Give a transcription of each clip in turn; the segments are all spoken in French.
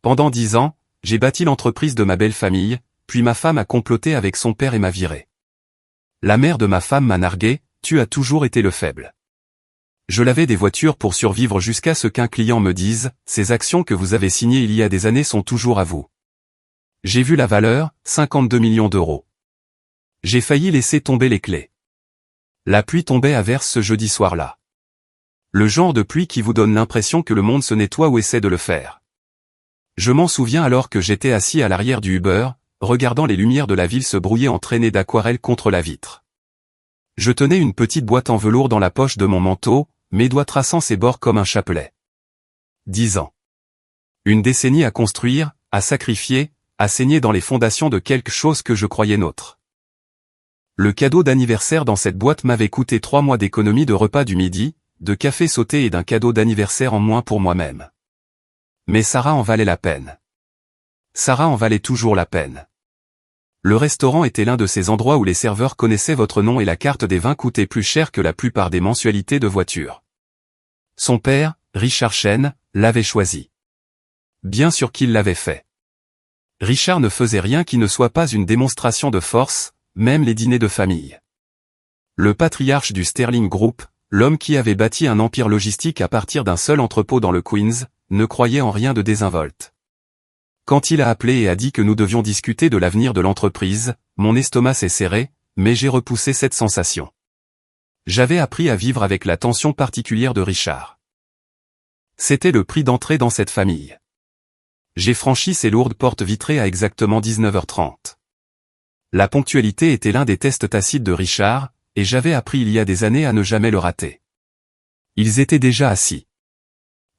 Pendant 10 ans, j'ai bâti l'entreprise de ma belle famille, puis ma femme a comploté avec son père et m'a viré. La mère de ma femme m'a nargué, tu as toujours été le faible. Je lavais des voitures pour survivre jusqu'à ce qu'un client me dise, ces actions que vous avez signées il y a des années sont toujours à vous. J'ai vu la valeur, 52 millions d'euros. J'ai failli laisser tomber les clés. La pluie tombait à verse ce jeudi soir-là. Le genre de pluie qui vous donne l'impression que le monde se nettoie ou essaie de le faire. Je m'en souviens alors que j'étais assis à l'arrière du Uber, regardant les lumières de la ville se brouiller en traînées d'aquarelle contre la vitre. Je tenais une petite boîte en velours dans la poche de mon manteau, mes doigts traçant ses bords comme un chapelet. 10 ans. Une décennie à construire, à sacrifier, à saigner dans les fondations de quelque chose que je croyais nôtre. Le cadeau d'anniversaire dans cette boîte m'avait coûté 3 mois d'économie de repas du midi, de café sauté et d'un cadeau d'anniversaire en moins pour moi-même. Mais Sarah en valait la peine. Sarah en valait toujours la peine. Le restaurant était l'un de ces endroits où les serveurs connaissaient votre nom et la carte des vins coûtait plus cher que la plupart des mensualités de voiture. Son père, Richard Chen, l'avait choisi. Bien sûr qu'il l'avait fait. Richard ne faisait rien qui ne soit pas une démonstration de force, même les dîners de famille. Le patriarche du Sterling Group, l'homme qui avait bâti un empire logistique à partir d'un seul entrepôt dans le Queens, ne croyait en rien de désinvolte. Quand il a appelé et a dit que nous devions discuter de l'avenir de l'entreprise, mon estomac s'est serré, mais j'ai repoussé cette sensation. J'avais appris à vivre avec la tension particulière de Richard. C'était le prix d'entrée dans cette famille. J'ai franchi ces lourdes portes vitrées à exactement 19h30. La ponctualité était l'un des tests tacites de Richard, et j'avais appris il y a des années à ne jamais le rater. Ils étaient déjà assis.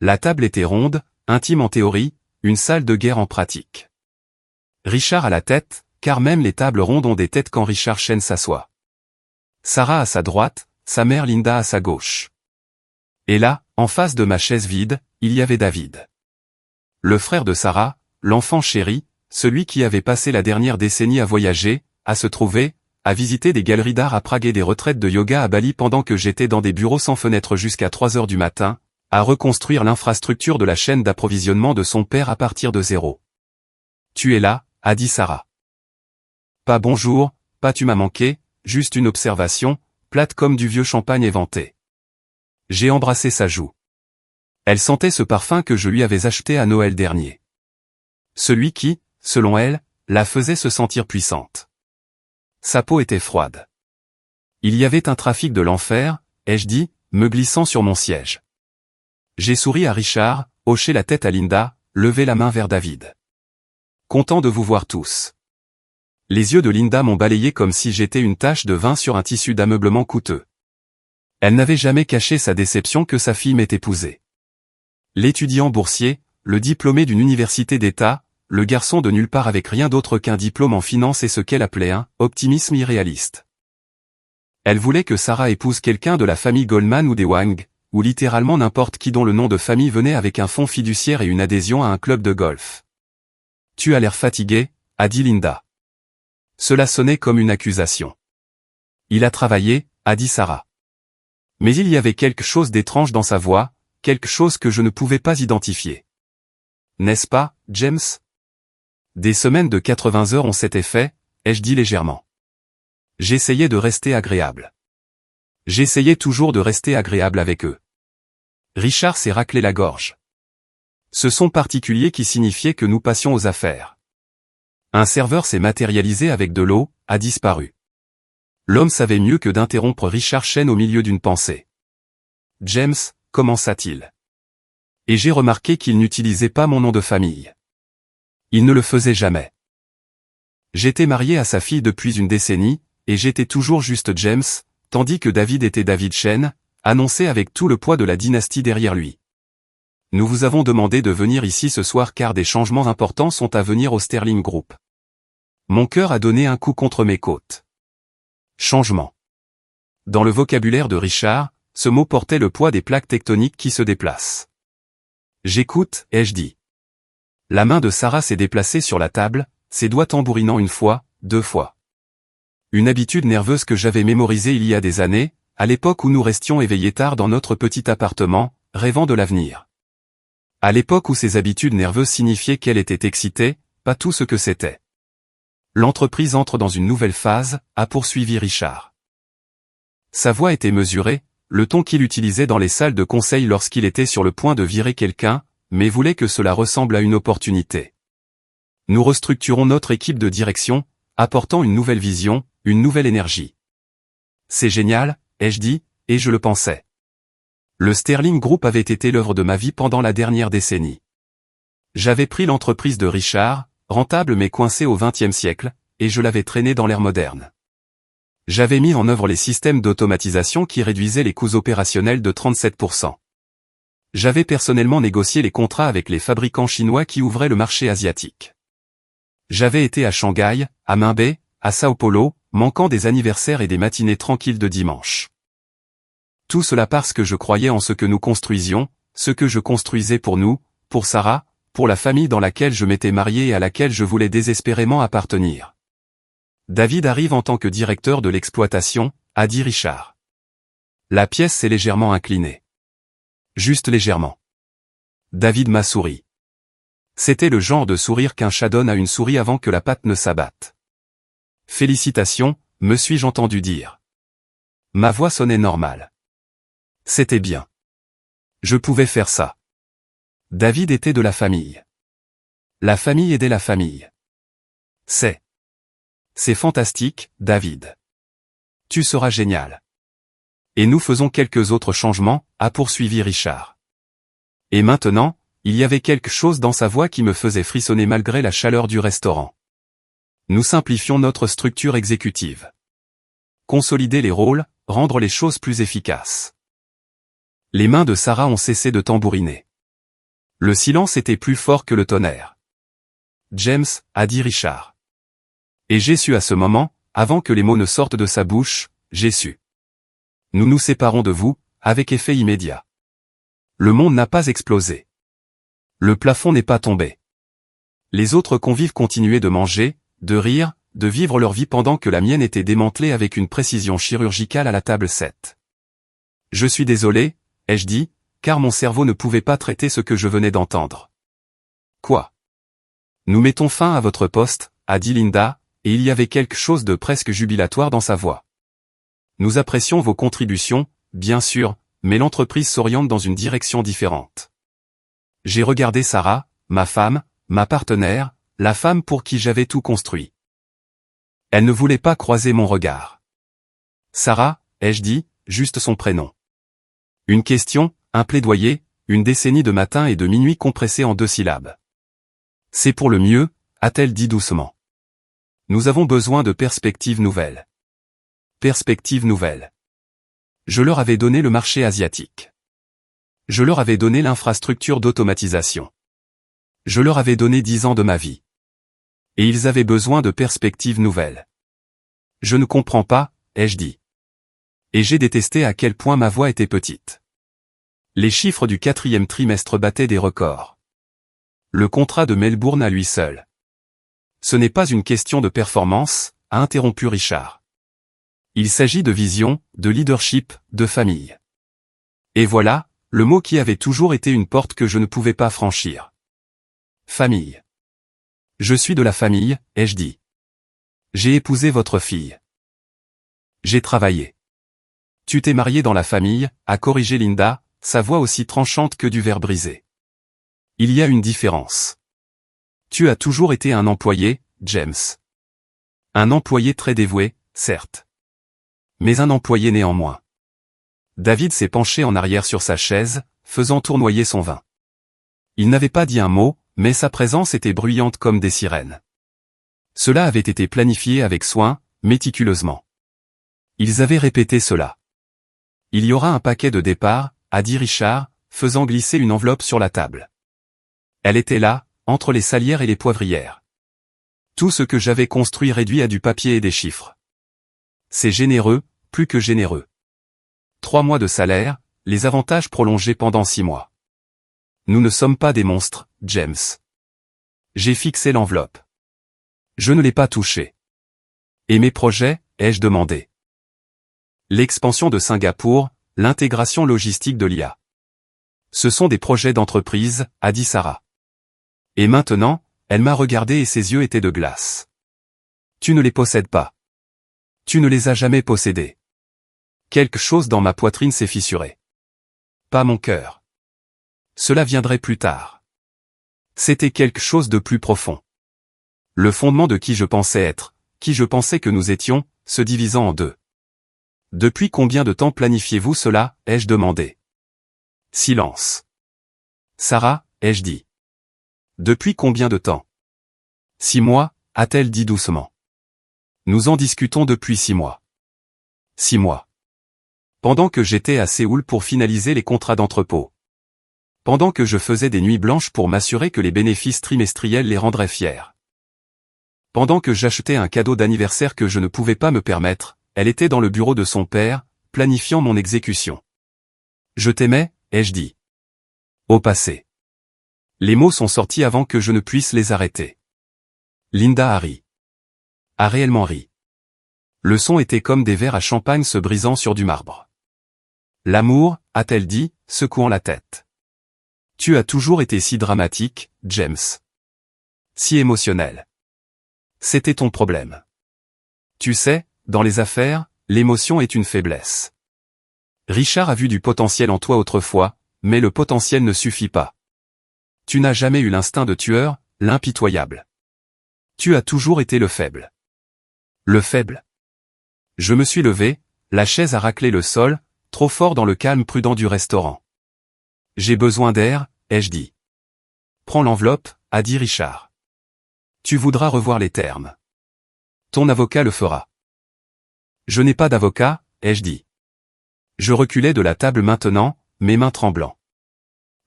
La table était ronde, intime en théorie, une salle de guerre en pratique. Richard à la tête, car même les tables rondes ont des têtes quand Richard Chen s'assoit. Sarah à sa droite, sa mère Linda à sa gauche. Et là, en face de ma chaise vide, il y avait David. Le frère de Sarah, l'enfant chéri, celui qui avait passé la dernière décennie à voyager, à se trouver, à visiter des galeries d'art à Prague et des retraites de yoga à Bali pendant que j'étais dans des bureaux sans fenêtre jusqu'à 3 heures du matin, à reconstruire l'infrastructure de la chaîne d'approvisionnement de son père à partir de zéro. Tu es là, a dit Sarah. Pas bonjour, pas tu m'as manqué, juste une observation, plate comme du vieux champagne éventé. J'ai embrassé sa joue. Elle sentait ce parfum que je lui avais acheté à Noël dernier. Celui qui, selon elle, la faisait se sentir puissante. Sa peau était froide. Il y avait un trafic de l'enfer, ai-je dit, me glissant sur mon siège. J'ai souri à Richard, hoché la tête à Linda, levé la main vers David. Content de vous voir tous. Les yeux de Linda m'ont balayé comme si j'étais une tache de vin sur un tissu d'ameublement coûteux. Elle n'avait jamais caché sa déception que sa fille m'ait épousé. L'étudiant boursier, le diplômé d'une université d'État, le garçon de nulle part avec rien d'autre qu'un diplôme en finance et ce qu'elle appelait un « optimisme irréaliste ». Elle voulait que Sarah épouse quelqu'un de la famille Goldman ou des Wang, ou littéralement n'importe qui dont le nom de famille venait avec un fonds fiduciaire et une adhésion à un club de golf. « Tu as l'air fatigué », a dit Linda. Cela sonnait comme une accusation. « Il a travaillé », a dit Sarah. Mais il y avait quelque chose d'étrange dans sa voix, quelque chose que je ne pouvais pas identifier. « N'est-ce pas, James ?» Des semaines de 80 heures ont cet effet, ai-je dit légèrement. J'essayais de rester agréable. J'essayais toujours de rester agréable avec eux. Richard s'est raclé la gorge. Ce son particulier qui signifiait que nous passions aux affaires. Un serveur s'est matérialisé avec de l'eau, a disparu. L'homme savait mieux que d'interrompre Richard Chen au milieu d'une pensée. James, commença-t-il. Et j'ai remarqué qu'il n'utilisait pas mon nom de famille. Il ne le faisait jamais. J'étais marié à sa fille depuis une décennie, et j'étais toujours juste James, tandis que David était David Chen, annoncé avec tout le poids de la dynastie derrière lui. Nous vous avons demandé de venir ici ce soir car des changements importants sont à venir au Sterling Group. Mon cœur a donné un coup contre mes côtes. Changement. Dans le vocabulaire de Richard, ce mot portait le poids des plaques tectoniques qui se déplacent. J'écoute, ai-je dit. La main de Sarah s'est déplacée sur la table, ses doigts tambourinant une fois, 2 fois. Une habitude nerveuse que j'avais mémorisée il y a des années, à l'époque où nous restions éveillés tard dans notre petit appartement, rêvant de l'avenir. À l'époque où ses habitudes nerveuses signifiaient qu'elle était excitée, pas tout ce que c'était. L'entreprise entre dans une nouvelle phase, a poursuivi Richard. Sa voix était mesurée, le ton qu'il utilisait dans les salles de conseil lorsqu'il était sur le point de virer quelqu'un, mais voulait que cela ressemble à une opportunité. Nous restructurons notre équipe de direction, apportant une nouvelle vision, une nouvelle énergie. C'est génial, ai-je dit, et je le pensais. Le Sterling Group avait été l'œuvre de ma vie pendant la dernière décennie. J'avais pris l'entreprise de Richard, rentable mais coincée au XXe siècle, et je l'avais traînée dans l'ère moderne. J'avais mis en œuvre les systèmes d'automatisation qui réduisaient les coûts opérationnels de 37%. J'avais personnellement négocié les contrats avec les fabricants chinois qui ouvraient le marché asiatique. J'avais été à Shanghai, à Minbei, à Sao Paulo, manquant des anniversaires et des matinées tranquilles de dimanche. Tout cela parce que je croyais en ce que nous construisions, ce que je construisais pour nous, pour Sarah, pour la famille dans laquelle je m'étais marié et à laquelle je voulais désespérément appartenir. David arrive en tant que directeur de l'exploitation, a dit Richard. La pièce s'est légèrement inclinée. Juste légèrement. David m'a souri. C'était le genre de sourire qu'un chat donne à une souris avant que la patte ne s'abatte. Félicitations, me suis-je entendu dire. Ma voix sonnait normale. C'était bien. Je pouvais faire ça. David était de la famille. La famille aidait la famille. C'est fantastique, David. Tu seras génial. Et nous faisons quelques autres changements, a poursuivi Richard. Et maintenant, il y avait quelque chose dans sa voix qui me faisait frissonner malgré la chaleur du restaurant. Nous simplifions notre structure exécutive. Consolider les rôles, rendre les choses plus efficaces. Les mains de Sarah ont cessé de tambouriner. Le silence était plus fort que le tonnerre. James, a dit Richard. Et j'ai su à ce moment, avant que les mots ne sortent de sa bouche, j'ai su. Nous nous séparons de vous, avec effet immédiat. Le monde n'a pas explosé. Le plafond n'est pas tombé. Les autres convives continuaient de manger, de rire, de vivre leur vie pendant que la mienne était démantelée avec une précision chirurgicale à la table 7. Je suis désolé, ai-je dit, car mon cerveau ne pouvait pas traiter ce que je venais d'entendre. Quoi? Nous mettons fin à votre poste, a dit Linda, et il y avait quelque chose de presque jubilatoire dans sa voix. Nous apprécions vos contributions, bien sûr, mais l'entreprise s'oriente dans une direction différente. J'ai regardé Sarah, ma femme, ma partenaire, la femme pour qui j'avais tout construit. Elle ne voulait pas croiser mon regard. Sarah, ai-je dit, juste son prénom. Une question, un plaidoyer, une décennie de matin et de minuit compressés en 2 syllabes. C'est pour le mieux, a-t-elle dit doucement. Nous avons besoin de perspectives nouvelles. Perspectives nouvelles. Je leur avais donné le marché asiatique. Je leur avais donné l'infrastructure d'automatisation. Je leur avais donné 10 ans de ma vie. Et ils avaient besoin de perspectives nouvelles. Je ne comprends pas, ai-je dit. Et j'ai détesté à quel point ma voix était petite. Les chiffres du 4e trimestre battaient des records. Le contrat de Melbourne à lui seul. Ce n'est pas une question de performance, a interrompu Richard. Il s'agit de vision, de leadership, de famille. Et voilà, le mot qui avait toujours été une porte que je ne pouvais pas franchir. Famille. Je suis de la famille, ai-je dit. J'ai épousé votre fille. J'ai travaillé. Tu t'es marié dans la famille, a corrigé Linda, sa voix aussi tranchante que du verre brisé. Il y a une différence. Tu as toujours été un employé, James. Un employé très dévoué, certes. Mais un employé néanmoins. David s'est penché en arrière sur sa chaise, faisant tournoyer son vin. Il n'avait pas dit un mot, mais sa présence était bruyante comme des sirènes. Cela avait été planifié avec soin, méticuleusement. Ils avaient répété cela. Il y aura un paquet de départ, a dit Richard, faisant glisser une enveloppe sur la table. Elle était là, entre les salières et les poivrières. Tout ce que j'avais construit réduit à du papier et des chiffres. C'est généreux, plus que généreux. 3 mois de salaire, les avantages prolongés pendant 6 mois. Nous ne sommes pas des monstres, James. J'ai fixé l'enveloppe. Je ne l'ai pas touchée. Et mes projets, ai-je demandé. L'expansion de Singapour, l'intégration logistique de l'IA. Ce sont des projets d'entreprise, a dit Sarah. Et maintenant, elle m'a regardé et ses yeux étaient de glace. Tu ne les possèdes pas. Tu ne les as jamais possédés. Quelque chose dans ma poitrine s'est fissuré. Pas mon cœur. Cela viendrait plus tard. C'était quelque chose de plus profond. Le fondement de qui je pensais être, qui je pensais que nous étions, se divisant en deux. Depuis combien de temps planifiez-vous cela, ai-je demandé. Silence. Sarah, ai-je dit. Depuis combien de temps? 6 mois, a-t-elle dit doucement. Nous en discutons depuis 6 mois. 6 mois. Pendant que j'étais à Séoul pour finaliser les contrats d'entrepôt. Pendant que je faisais des nuits blanches pour m'assurer que les bénéfices trimestriels les rendraient fiers. Pendant que j'achetais un cadeau d'anniversaire que je ne pouvais pas me permettre, elle était dans le bureau de son père, planifiant mon exécution. Je t'aimais, ai-je dit. Au passé. Les mots sont sortis avant que je ne puisse les arrêter. Linda a ri. A réellement ri. Le son était comme des verres à champagne se brisant sur du marbre. L'amour, a-t-elle dit, secouant la tête. Tu as toujours été si dramatique, James. Si émotionnel. C'était ton problème. Tu sais, dans les affaires, l'émotion est une faiblesse. Richard a vu du potentiel en toi autrefois, mais le potentiel ne suffit pas. Tu n'as jamais eu l'instinct de tueur, l'impitoyable. Tu as toujours été le faible. Le faible. Je me suis levé, la chaise a raclé le sol, trop fort dans le calme prudent du restaurant. J'ai besoin d'air, ai-je dit. Prends l'enveloppe, a dit Richard. Tu voudras revoir les termes. Ton avocat le fera. Je n'ai pas d'avocat, ai-je dit. Je reculais de la table maintenant, mes mains tremblant.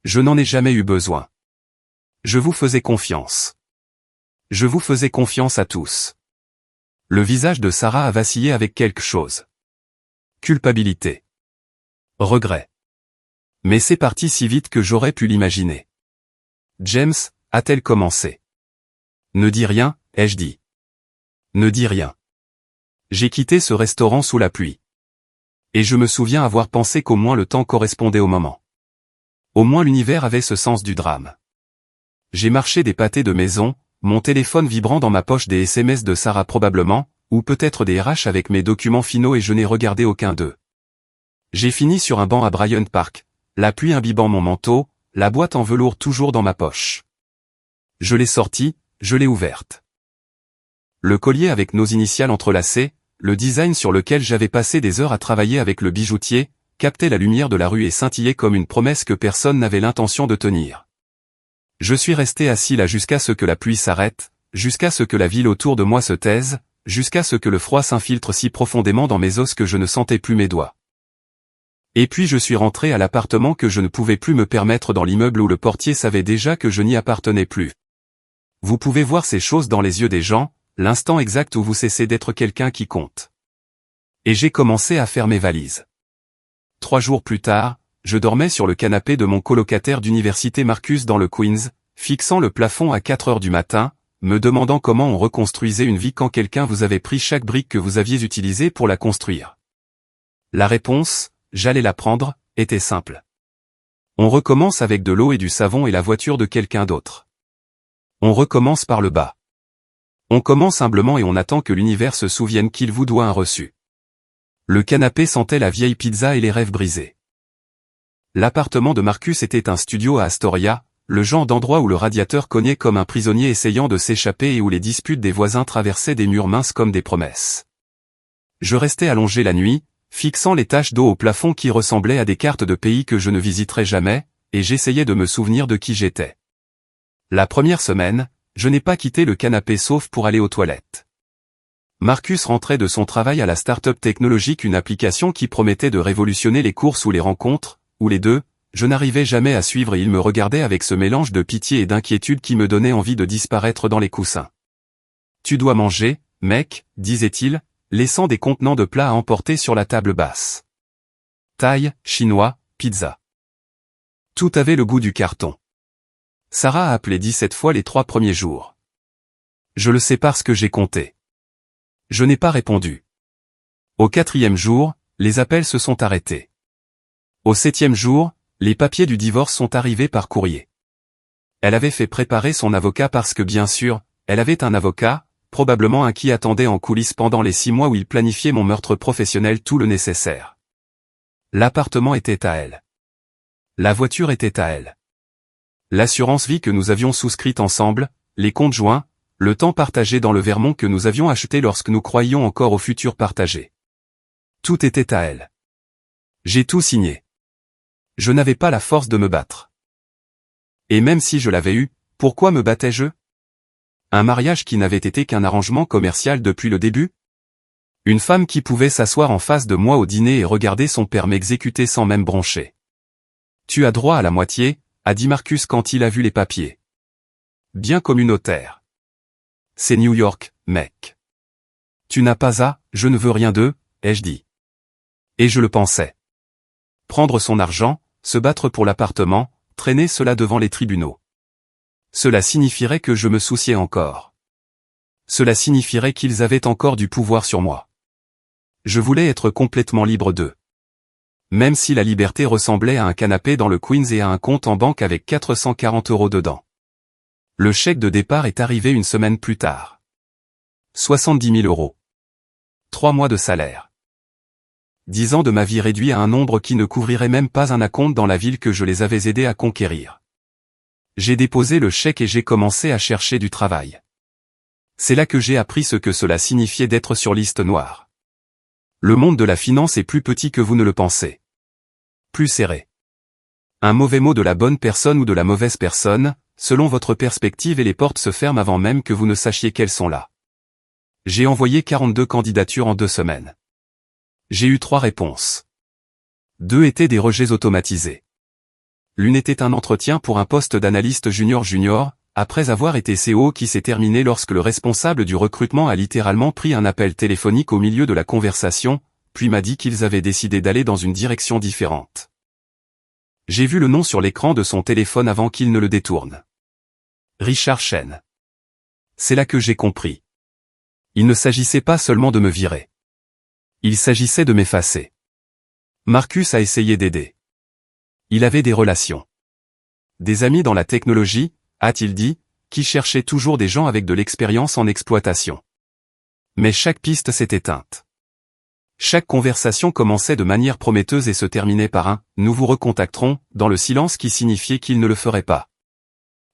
Je n'en ai jamais eu besoin. Je vous faisais confiance. Je vous faisais confiance à tous. Le visage de Sarah a vacillé avec quelque chose. Culpabilité. Regret. Mais c'est parti si vite que j'aurais pu l'imaginer. James, a-t-elle commencé. Ne dis rien, ai-je dit. Ne dis rien. J'ai quitté ce restaurant sous la pluie. Et je me souviens avoir pensé qu'au moins le temps correspondait au moment. Au moins l'univers avait ce sens du drame. J'ai marché des pâtés de maison, mon téléphone vibrant dans ma poche, des SMS de Sarah probablement, ou peut-être des RH avec mes documents finaux, et je n'ai regardé aucun d'eux. J'ai fini sur un banc à Bryant Park, la pluie imbibant mon manteau, la boîte en velours toujours dans ma poche. Je l'ai sortie, je l'ai ouverte. Le collier avec nos initiales entrelacées, le design sur lequel j'avais passé des heures à travailler avec le bijoutier, captait la lumière de la rue et scintillait comme une promesse que personne n'avait l'intention de tenir. Je suis resté assis là jusqu'à ce que la pluie s'arrête, jusqu'à ce que la ville autour de moi se taise, jusqu'à ce que le froid s'infiltre si profondément dans mes os que je ne sentais plus mes doigts. Et puis je suis rentré à l'appartement que je ne pouvais plus me permettre, dans l'immeuble où le portier savait déjà que je n'y appartenais plus. Vous pouvez voir ces choses dans les yeux des gens, l'instant exact où vous cessez d'être quelqu'un qui compte. Et j'ai commencé à faire mes valises. 3 jours plus tard, je dormais sur le canapé de mon colocataire d'université Marcus dans le Queens, fixant le plafond à 4 heures du matin, me demandant comment on reconstruisait une vie quand quelqu'un vous avait pris chaque brique que vous aviez utilisée pour la construire. La réponse, j'allais la prendre, était simple. On recommence avec de l'eau et du savon et la voiture de quelqu'un d'autre. On recommence par le bas. On commence humblement et on attend que l'univers se souvienne qu'il vous doit un reçu. Le canapé sentait la vieille pizza et les rêves brisés. L'appartement de Marcus était un studio à Astoria, le genre d'endroit où le radiateur cognait comme un prisonnier essayant de s'échapper et où les disputes des voisins traversaient des murs minces comme des promesses. Je restais allongé la nuit, fixant les taches d'eau au plafond qui ressemblaient à des cartes de pays que je ne visiterais jamais, et j'essayais de me souvenir de qui j'étais. La première semaine, je n'ai pas quitté le canapé sauf pour aller aux toilettes. Marcus rentrait de son travail à la start-up technologique, une application qui promettait de révolutionner les courses ou les rencontres, ou les deux, je n'arrivais jamais à suivre et il me regardait avec ce mélange de pitié et d'inquiétude qui me donnait envie de disparaître dans les coussins. Tu dois manger, mec, disait-il, laissant des contenants de plats à emporter sur la table basse. Thaï, chinois, pizza. Tout avait le goût du carton. Sarah a appelé 17 fois les 3 premiers jours. Je le sais parce que j'ai compté. Je n'ai pas répondu. Au 4e jour, les appels se sont arrêtés. Au 7e jour, Les papiers du divorce sont arrivés par courrier. Elle avait fait préparer son avocat parce que bien sûr, elle avait un avocat, probablement un qui attendait en coulisses pendant les 6 mois où il planifiait mon meurtre professionnel tout le nécessaire. L'appartement était à elle. La voiture était à elle. L'assurance vie que nous avions souscrite ensemble, les comptes joints, le temps partagé dans le Vermont que nous avions acheté lorsque nous croyions encore au futur partagé. Tout était à elle. J'ai tout signé. Je n'avais pas la force de me battre. Et même si je l'avais eu, pourquoi me battais-je? Un mariage qui n'avait été qu'un arrangement commercial depuis le début? Une femme qui pouvait s'asseoir en face de moi au dîner et regarder son père m'exécuter sans même broncher. Tu as droit à la moitié, a dit Marcus quand il a vu les papiers. Bien communautaire. C'est New York, mec. Tu n'as pas à, je ne veux rien d'eux, ai-je dit. Et je le pensais. Prendre son argent, se battre pour l'appartement, traîner cela devant les tribunaux. Cela signifierait que je me souciais encore. Cela signifierait qu'ils avaient encore du pouvoir sur moi. Je voulais être complètement libre d'eux. Même si la liberté ressemblait à un canapé dans le Queens et à un compte en banque avec 440 € dedans. Le chèque de départ est arrivé une semaine plus tard. 70 000 €. 3 mois de salaire. 10 ans de ma vie réduits à un nombre qui ne couvrirait même pas un acompte dans la ville que je les avais aidés à conquérir. J'ai déposé le chèque et j'ai commencé à chercher du travail. C'est là que j'ai appris ce que cela signifiait d'être sur liste noire. Le monde de la finance est plus petit que vous ne le pensez. Plus serré. Un mauvais mot de la bonne personne ou de la mauvaise personne, selon votre perspective et les portes se ferment avant même que vous ne sachiez qu'elles sont là. J'ai envoyé 42 candidatures en 2 semaines. J'ai eu 3 réponses. 2 étaient des rejets automatisés. L'une était un entretien pour un poste d'analyste junior, après avoir été CO qui s'est terminé lorsque le responsable du recrutement a littéralement pris un appel téléphonique au milieu de la conversation, puis m'a dit qu'ils avaient décidé d'aller dans une direction différente. J'ai vu le nom sur l'écran de son téléphone avant qu'il ne le détourne. Richard Chen. C'est là que j'ai compris. Il ne s'agissait pas seulement de me virer. Il s'agissait de m'effacer. Marcus a essayé d'aider. Il avait des relations. Des amis dans la technologie, a-t-il dit, qui cherchaient toujours des gens avec de l'expérience en exploitation. Mais chaque piste s'est éteinte. Chaque conversation commençait de manière prometteuse et se terminait par un « nous vous recontacterons » dans le silence qui signifiait qu'il ne le ferait pas.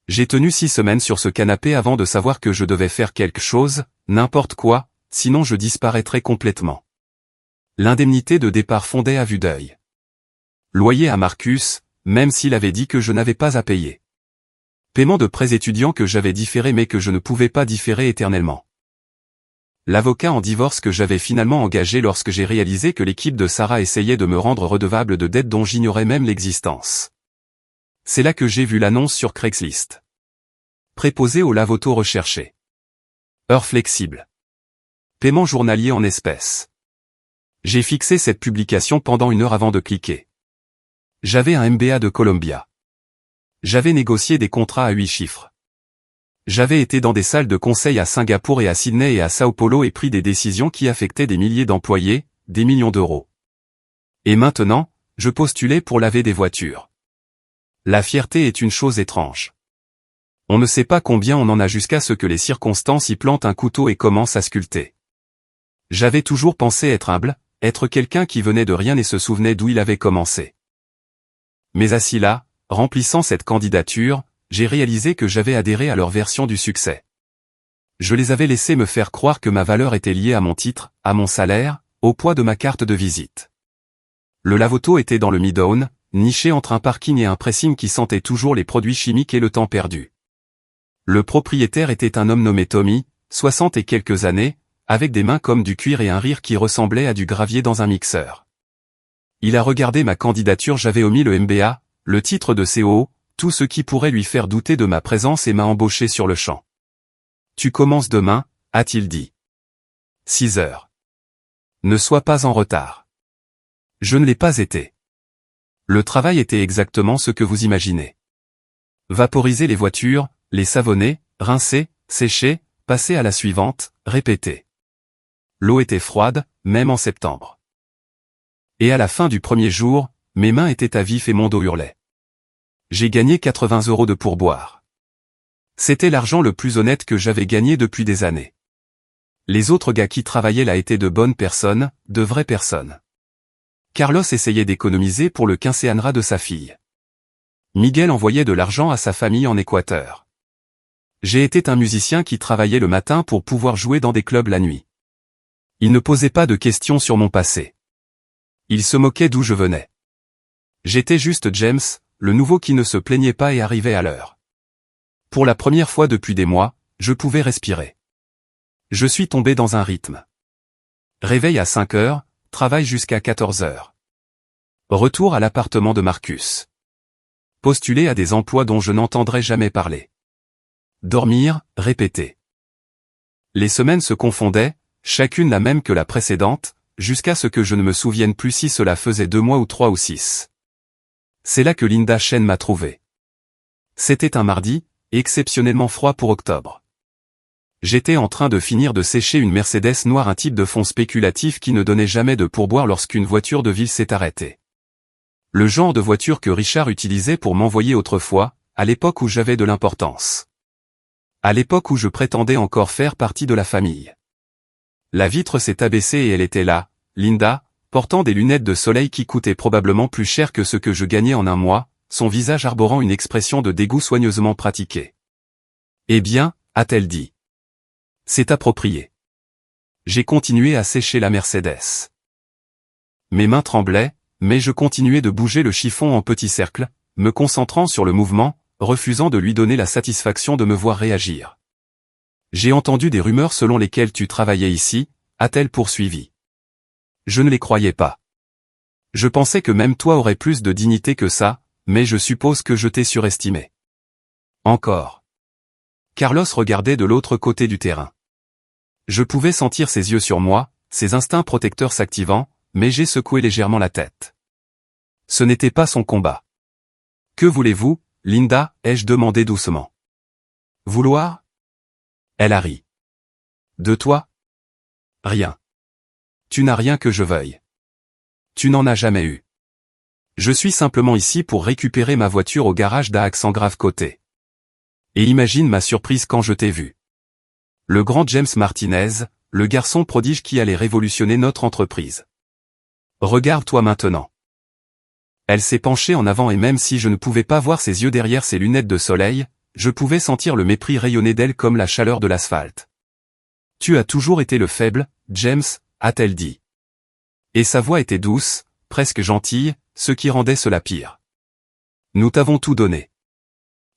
J'ai tenu 6 semaines sur ce canapé avant de savoir que je devais faire quelque chose, n'importe quoi, sinon je disparaîtrais complètement. L'indemnité de départ fondait à vue d'œil. Loyer à Marcus, même s'il avait dit que je n'avais pas à payer. Paiement de prêts étudiants que j'avais différé mais que je ne pouvais pas différer éternellement. L'avocat en divorce que j'avais finalement engagé lorsque j'ai réalisé que l'équipe de Sarah essayait de me rendre redevable de dettes dont j'ignorais même l'existence. C'est là que j'ai vu l'annonce sur Craigslist. Préposé au lave-auto recherché. Heure flexible. Paiement journalier en espèces. J'ai fixé cette publication pendant 1 heure avant de cliquer. J'avais un MBA de Columbia. J'avais négocié des contrats à 8 chiffres. J'avais été dans des salles de conseil à Singapour et à Sydney et à Sao Paulo et pris des décisions qui affectaient des milliers d'employés, des millions d'euros. Et maintenant, je postulais pour laver des voitures. La fierté est une chose étrange. On ne sait pas combien on en a jusqu'à ce que les circonstances y plantent un couteau et commencent à sculpter. J'avais toujours pensé être humble, être quelqu'un qui venait de rien et se souvenait d'où il avait commencé. Mais assis là, remplissant cette candidature, j'ai réalisé que j'avais adhéré à leur version du succès. Je les avais laissés me faire croire que ma valeur était liée à mon titre, à mon salaire, au poids de ma carte de visite. Le lave-auto était dans le Midtown, niché entre un parking et un pressing qui sentait toujours les produits chimiques et le temps perdu. Le propriétaire était un homme nommé Tommy, 60 et quelques années, avec des mains comme du cuir et un rire qui ressemblait à du gravier dans un mixeur. Il a regardé ma candidature, j'avais omis le MBA, le titre de CO, tout ce qui pourrait lui faire douter de ma présence et m'a embauché sur le champ. Tu commences demain, a-t-il dit. 6 heures. Ne sois pas en retard. Je ne l'ai pas été. Le travail était exactement ce que vous imaginez. Vaporiser les voitures, les savonner, rincer, sécher, passer à la suivante, répéter. L'eau était froide, même en septembre. Et à la fin du premier jour, mes mains étaient à vif et mon dos hurlait. J'ai gagné 80 € de pourboire. C'était l'argent le plus honnête que j'avais gagné depuis des années. Les autres gars qui travaillaient là étaient de bonnes personnes, de vraies personnes. Carlos essayait d'économiser pour le quinceañera de sa fille. Miguel envoyait de l'argent à sa famille en Équateur. J'ai été un musicien qui travaillait le matin pour pouvoir jouer dans des clubs la nuit. Il ne posait pas de questions sur mon passé. Il se moquait d'où je venais. J'étais juste James, le nouveau qui ne se plaignait pas et arrivait à l'heure. Pour la première fois depuis des mois, je pouvais respirer. Je suis tombé dans un rythme. Réveil à 5 heures, travail jusqu'à 14 heures. Retour à l'appartement de Marcus. Postuler à des emplois dont je n'entendrai jamais parler. Dormir, répéter. Les semaines se confondaient, chacune la même que la précédente, jusqu'à ce que je ne me souvienne plus si cela faisait 2 mois ou 3 ou 6. C'est là que Linda Chen m'a trouvé. C'était un mardi, exceptionnellement froid pour octobre. J'étais en train de finir de sécher une Mercedes noire, un type de fonds spéculatif qui ne donnait jamais de pourboire lorsqu'une voiture de ville s'est arrêtée. Le genre de voiture que Richard utilisait pour m'envoyer autrefois, à l'époque où j'avais de l'importance. À l'époque où je prétendais encore faire partie de la famille. La vitre s'est abaissée et elle était là, Linda, portant des lunettes de soleil qui coûtaient probablement plus cher que ce que je gagnais en un mois, son visage arborant une expression de dégoût soigneusement pratiquée. « Eh bien » a-t-elle dit. « C'est approprié. » J'ai continué à sécher la Mercedes. Mes mains tremblaient, mais je continuais de bouger le chiffon en petits cercles, me concentrant sur le mouvement, refusant de lui donner la satisfaction de me voir réagir. « J'ai entendu des rumeurs selon lesquelles tu travaillais ici » a-t-elle poursuivi. Je ne les croyais pas. Je pensais que même toi aurais plus de dignité que ça, mais je suppose que je t'ai surestimé. Encore. Carlos regardait de l'autre côté du terrain. Je pouvais sentir ses yeux sur moi, ses instincts protecteurs s'activant, mais j'ai secoué légèrement la tête. Ce n'était pas son combat. « Que voulez-vous, Linda » ai-je demandé doucement. « Vouloir » Elle a ri. « De toi ?»« Rien. Tu n'as rien que je veuille. Tu n'en as jamais eu. Je suis simplement ici pour récupérer ma voiture au garage d'Aix-en-Grave-Côté. Et imagine ma surprise quand je t'ai vu. Le grand James Martinez, le garçon prodige qui allait révolutionner notre entreprise. Regarde-toi maintenant. » Elle s'est penchée en avant et même si je ne pouvais pas voir ses yeux derrière ses lunettes de soleil, je pouvais sentir le mépris rayonner d'elle comme la chaleur de l'asphalte. « Tu as toujours été le faible, James » a-t-elle dit. Et sa voix était douce, presque gentille, ce qui rendait cela pire. Nous t'avons tout donné.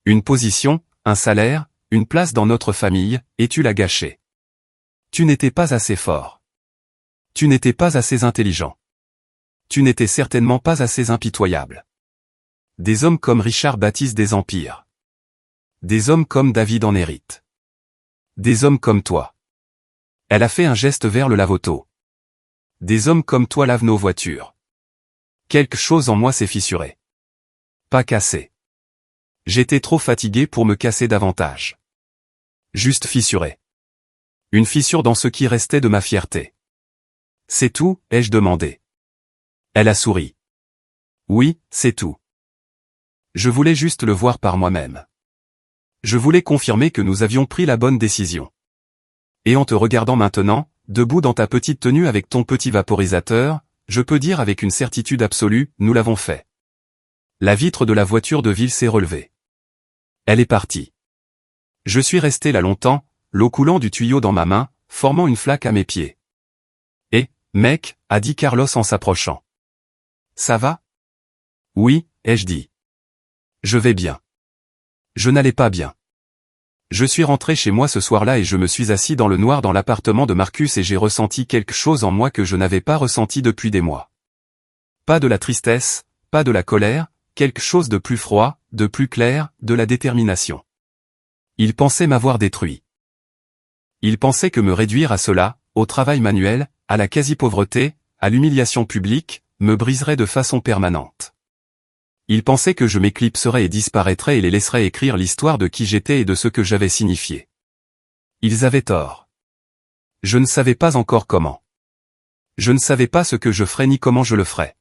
Une position, un salaire, une place dans notre famille, et tu l'as gâché. Tu n'étais pas assez fort. Tu n'étais pas assez intelligent. Tu n'étais certainement pas assez impitoyable. Des hommes comme Richard bâtissent des empires. Des hommes comme David en héritent. Des hommes comme toi. Elle a fait un geste vers le lave-auto. Des hommes comme toi lavent nos voitures. Quelque chose en moi s'est fissuré. Pas cassé. J'étais trop fatigué pour me casser davantage. Juste fissuré. Une fissure dans ce qui restait de ma fierté. C'est tout, ai-je demandé. Elle a souri. Oui, c'est tout. Je voulais juste le voir par moi-même. Je voulais confirmer que nous avions pris la bonne décision. Et en te regardant maintenant, debout dans ta petite tenue avec ton petit vaporisateur, je peux dire avec une certitude absolue, nous l'avons fait. La vitre de la voiture de ville s'est relevée. Elle est partie. Je suis resté là longtemps, l'eau coulant du tuyau dans ma main, formant une flaque à mes pieds. « Eh, mec » a dit Carlos en s'approchant. « Ça va ?» ?»« Oui » ai-je dit. « Je vais bien. » Je n'allais pas bien. Je suis rentré chez moi ce soir-là et je me suis assis dans le noir dans l'appartement de Marcus et j'ai ressenti quelque chose en moi que je n'avais pas ressenti depuis des mois. Pas de la tristesse, pas de la colère, quelque chose de plus froid, de plus clair, de la détermination. Il pensait m'avoir détruit. Il pensait que me réduire à cela, au travail manuel, à la quasi-pauvreté, à l'humiliation publique, me briserait de façon permanente. Il pensait que je m'éclipserais et disparaîtrais et les laisserais écrire l'histoire de qui j'étais et de ce que j'avais signifié. Ils avaient tort. Je ne savais pas encore comment. Je ne savais pas ce que je ferais ni comment je le ferais.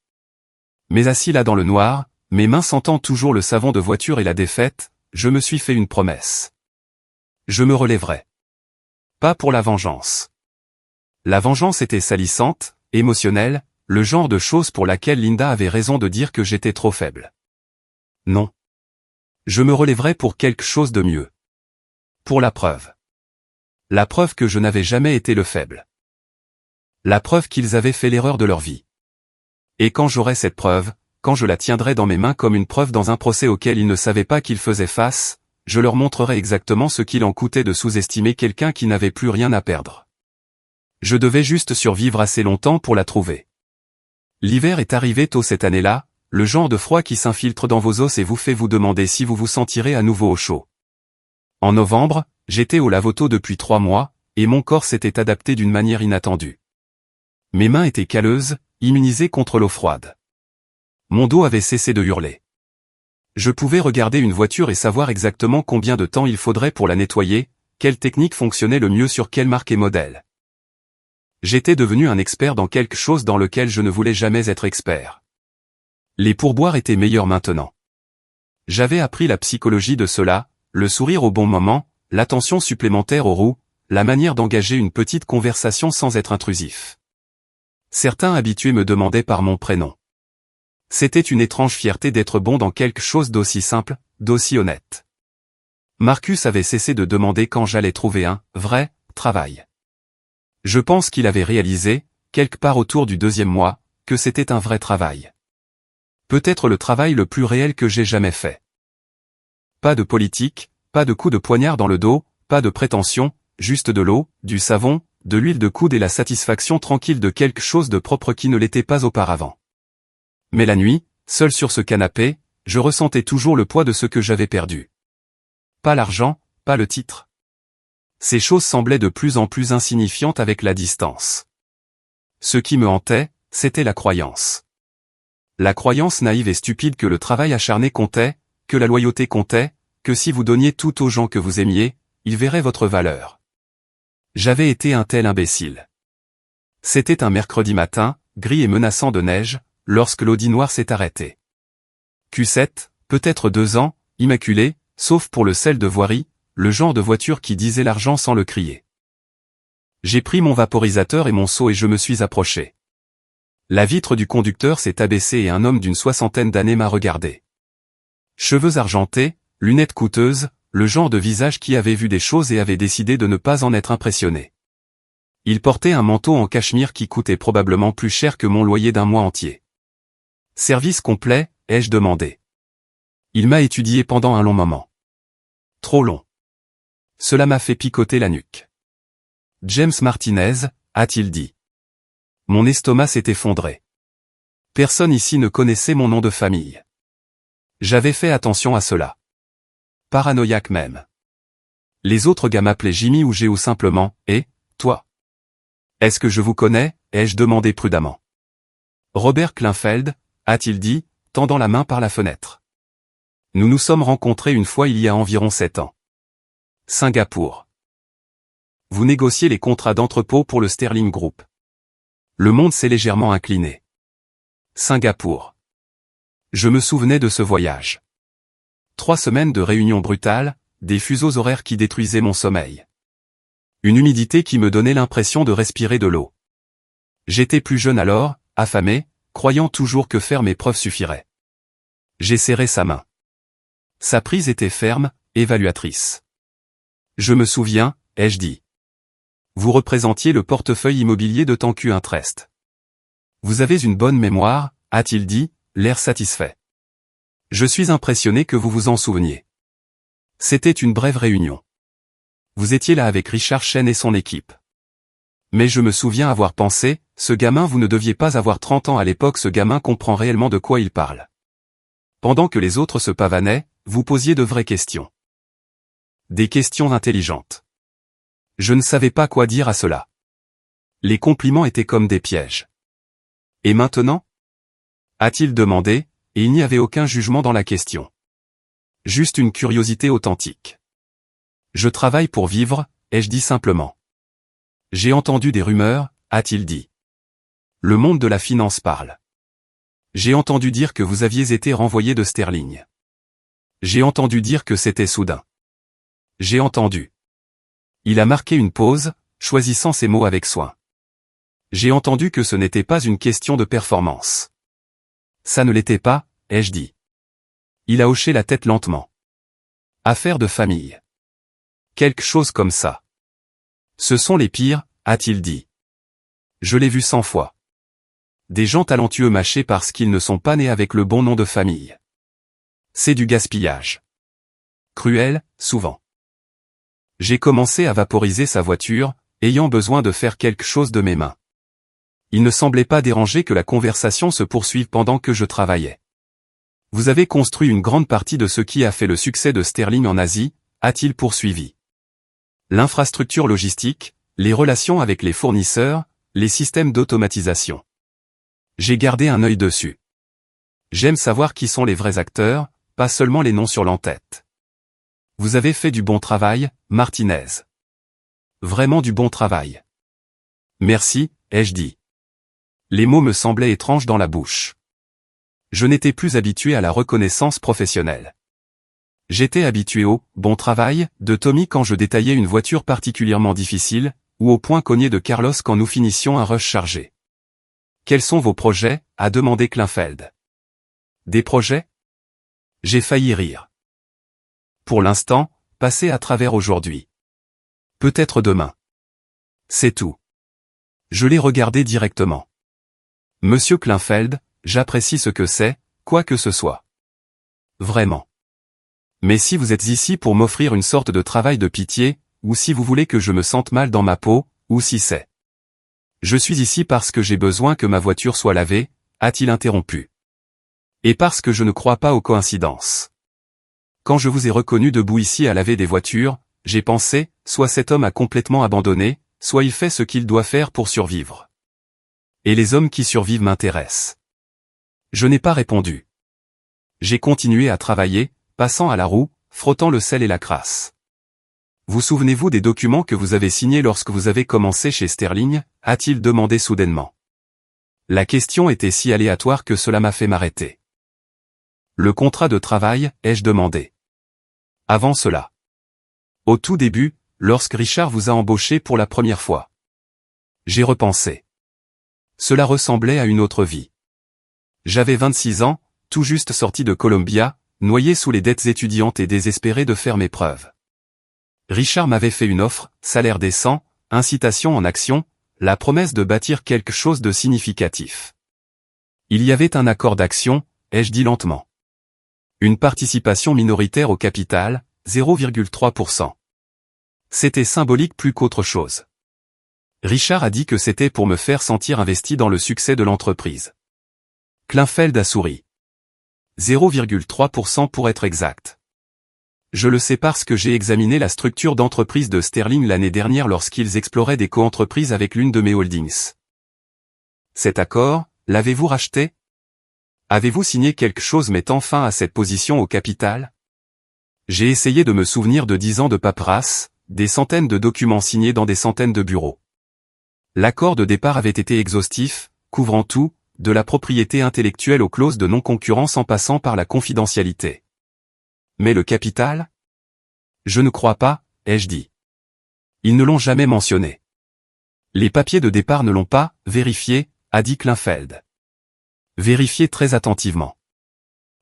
Mais assis là dans le noir, mes mains sentant toujours le savon de voiture et la défaite, je me suis fait une promesse. Je me relèverai. Pas pour la vengeance. La vengeance était salissante, émotionnelle, le genre de chose pour laquelle Linda avait raison de dire que j'étais trop faible. Non. Je me relèverai pour quelque chose de mieux. Pour la preuve. La preuve que je n'avais jamais été le faible. La preuve qu'ils avaient fait l'erreur de leur vie. Et quand j'aurai cette preuve, quand je la tiendrai dans mes mains comme une preuve dans un procès auquel ils ne savaient pas qu'ils faisaient face, je leur montrerai exactement ce qu'il en coûtait de sous-estimer quelqu'un qui n'avait plus rien à perdre. Je devais juste survivre assez longtemps pour la trouver. L'hiver est arrivé tôt cette année-là, le genre de froid qui s'infiltre dans vos os et vous fait vous demander si vous vous sentirez à nouveau au chaud. En novembre, j'étais au lavoto depuis 3 mois, et mon corps s'était adapté d'une manière inattendue. Mes mains étaient calleuses, immunisées contre l'eau froide. Mon dos avait cessé de hurler. Je pouvais regarder une voiture et savoir exactement combien de temps il faudrait pour la nettoyer, quelle technique fonctionnait le mieux sur quelle marque et modèle. J'étais devenu un expert dans quelque chose dans lequel je ne voulais jamais être expert. Les pourboires étaient meilleurs maintenant. J'avais appris la psychologie de cela, le sourire au bon moment, l'attention supplémentaire aux roues, la manière d'engager une petite conversation sans être intrusif. Certains habitués me demandaient par mon prénom. C'était une étrange fierté d'être bon dans quelque chose d'aussi simple, d'aussi honnête. Marcus avait cessé de demander quand j'allais trouver un « vrai » travail. Je pense qu'il avait réalisé, quelque part autour du 2e mois, que c'était un vrai travail. Peut-être le travail le plus réel que j'ai jamais fait. Pas de politique, pas de coups de poignard dans le dos, pas de prétention, juste de l'eau, du savon, de l'huile de coude et la satisfaction tranquille de quelque chose de propre qui ne l'était pas auparavant. Mais la nuit, seul sur ce canapé, je ressentais toujours le poids de ce que j'avais perdu. Pas l'argent, pas le titre. Ces choses semblaient de plus en plus insignifiantes avec la distance. Ce qui me hantait, c'était la croyance. La croyance naïve et stupide que le travail acharné comptait, que la loyauté comptait, que si vous donniez tout aux gens que vous aimiez, ils verraient votre valeur. J'avais été un tel imbécile. C'était un mercredi matin, gris et menaçant de neige, lorsque l'Audi noir s'est arrêté. Q7, peut-être 2 ans, immaculé, sauf pour le sel de voirie, le genre de voiture qui disait l'argent sans le crier. J'ai pris mon vaporisateur et mon seau et je me suis approché. La vitre du conducteur s'est abaissée et un homme d'une 60aine d'années m'a regardé. Cheveux argentés, lunettes coûteuses, le genre de visage qui avait vu des choses et avait décidé de ne pas en être impressionné. Il portait un manteau en cachemire qui coûtait probablement plus cher que mon loyer d'un mois entier. « Service complet ?» ai-je demandé. Il m'a étudié pendant un long moment. Trop long. Cela m'a fait picoter la nuque. « James Martinez » a-t-il dit. Mon estomac s'est effondré. Personne ici ne connaissait mon nom de famille. J'avais fait attention à cela. Paranoïaque même. Les autres gars m'appelaient Jimmy ou Géo simplement, et, toi? Est-ce que je vous connais, ai-je demandé prudemment. Robert Kleinfeld, a-t-il dit, tendant la main par la fenêtre. Nous nous sommes rencontrés une fois il y a environ 7 ans. Singapour. Vous négociez les contrats d'entrepôt pour le Sterling Group. Le monde s'est légèrement incliné. Singapour. Je me souvenais de ce voyage. 3 semaines de réunions brutales, des fuseaux horaires qui détruisaient mon sommeil. Une humidité qui me donnait l'impression de respirer de l'eau. J'étais plus jeune alors, affamé, croyant toujours que faire mes preuves suffirait. J'ai serré sa main. Sa prise était ferme, évaluatrice. Je me souviens, ai-je dit. Vous représentiez le portefeuille immobilier de Tanku Trust. Vous avez une bonne mémoire, a-t-il dit, l'air satisfait. Je suis impressionné que vous vous en souveniez. C'était une brève réunion. Vous étiez là avec Richard Chen et son équipe. Mais je me souviens avoir pensé, ce gamin vous ne deviez pas avoir 30 ans à l'époque, ce gamin comprend réellement de quoi il parle. Pendant que les autres se pavanaient, vous posiez de vraies questions. Des questions intelligentes. Je ne savais pas quoi dire à cela. Les compliments étaient comme des pièges. Et maintenant? A-t-il demandé, et il n'y avait aucun jugement dans la question. Juste une curiosité authentique. Je travaille pour vivre, ai-je dit simplement. J'ai entendu des rumeurs, a-t-il dit. Le monde de la finance parle. J'ai entendu dire que vous aviez été renvoyé de Sterling. J'ai entendu dire que c'était soudain. J'ai entendu. Il a marqué une pause, choisissant ses mots avec soin. J'ai entendu que ce n'était pas une question de performance. Ça ne l'était pas, ai-je dit. Il a hoché la tête lentement. Affaire de famille. Quelque chose comme ça. Ce sont les pires, a-t-il dit. Je l'ai vu 100 fois. Des gens talentueux mâchés parce qu'ils ne sont pas nés avec le bon nom de famille. C'est du gaspillage. Cruel, souvent. J'ai commencé à vaporiser sa voiture, ayant besoin de faire quelque chose de mes mains. Il ne semblait pas dérangé que la conversation se poursuive pendant que je travaillais. Vous avez construit une grande partie de ce qui a fait le succès de Sterling en Asie, a-t-il poursuivi. L'infrastructure logistique, les relations avec les fournisseurs, les systèmes d'automatisation. J'ai gardé un œil dessus. J'aime savoir qui sont les vrais acteurs, pas seulement les noms sur l'entête. Vous avez fait du bon travail, Martinez. Vraiment du bon travail. Merci, ai-je dit. Les mots me semblaient étranges dans la bouche. Je n'étais plus habitué à la reconnaissance professionnelle. J'étais habitué au « bon travail » de Tommy quand je détaillais une voiture particulièrement difficile, ou au point cogné de Carlos quand nous finissions un rush chargé. Quels sont vos projets, a demandé Kleinfeld. Des projets? J'ai failli rire. Pour l'instant, passez à travers aujourd'hui. Peut-être demain. C'est tout. Je l'ai regardé directement. Monsieur Kleinfeld, j'apprécie ce que c'est, quoi que ce soit. Vraiment. Mais si vous êtes ici pour m'offrir une sorte de travail de pitié, ou si vous voulez que je me sente mal dans ma peau, ou si c'est. Je suis ici parce que j'ai besoin que ma voiture soit lavée, a-t-il interrompu. Et parce que je ne crois pas aux coïncidences. Quand je vous ai reconnu debout ici à laver des voitures, j'ai pensé, soit cet homme a complètement abandonné, soit il fait ce qu'il doit faire pour survivre. Et les hommes qui survivent m'intéressent. Je n'ai pas répondu. J'ai continué à travailler, passant à la roue, frottant le sel et la crasse. Vous souvenez-vous des documents que vous avez signés lorsque vous avez commencé chez Sterling, a-t-il demandé soudainement. La question était si aléatoire que cela m'a fait m'arrêter. Le contrat de travail, ai-je demandé. Avant cela. Au tout début, lorsque Richard vous a embauché pour la première fois. J'ai repensé. Cela ressemblait à une autre vie. J'avais 26 ans, tout juste sorti de Columbia, noyé sous les dettes étudiantes et désespéré de faire mes preuves. Richard m'avait fait une offre, salaire décent, incitation en action, la promesse de bâtir quelque chose de significatif. Il y avait un accord d'action, ai-je dit lentement. Une participation minoritaire au capital, 0,3%. C'était symbolique plus qu'autre chose. Richard a dit que c'était pour me faire sentir investi dans le succès de l'entreprise. Kleinfeld a souri. 0,3% pour être exact. Je le sais parce que j'ai examiné la structure d'entreprise de Sterling l'année dernière lorsqu'ils exploraient des coentreprises avec l'une de mes holdings. Cet accord, l'avez-vous racheté? Avez-vous signé quelque chose mettant fin à cette position au capital? J'ai essayé de me souvenir de 10 ans de paperasse, des centaines de documents signés dans des centaines de bureaux. L'accord de départ avait été exhaustif, couvrant tout, de la propriété intellectuelle aux clauses de non-concurrence en passant par la confidentialité. Mais le capital? Je ne crois pas, ai-je dit. Ils ne l'ont jamais mentionné. Les papiers de départ ne l'ont pas vérifié, a dit Kleinfeld. Vérifiez très attentivement.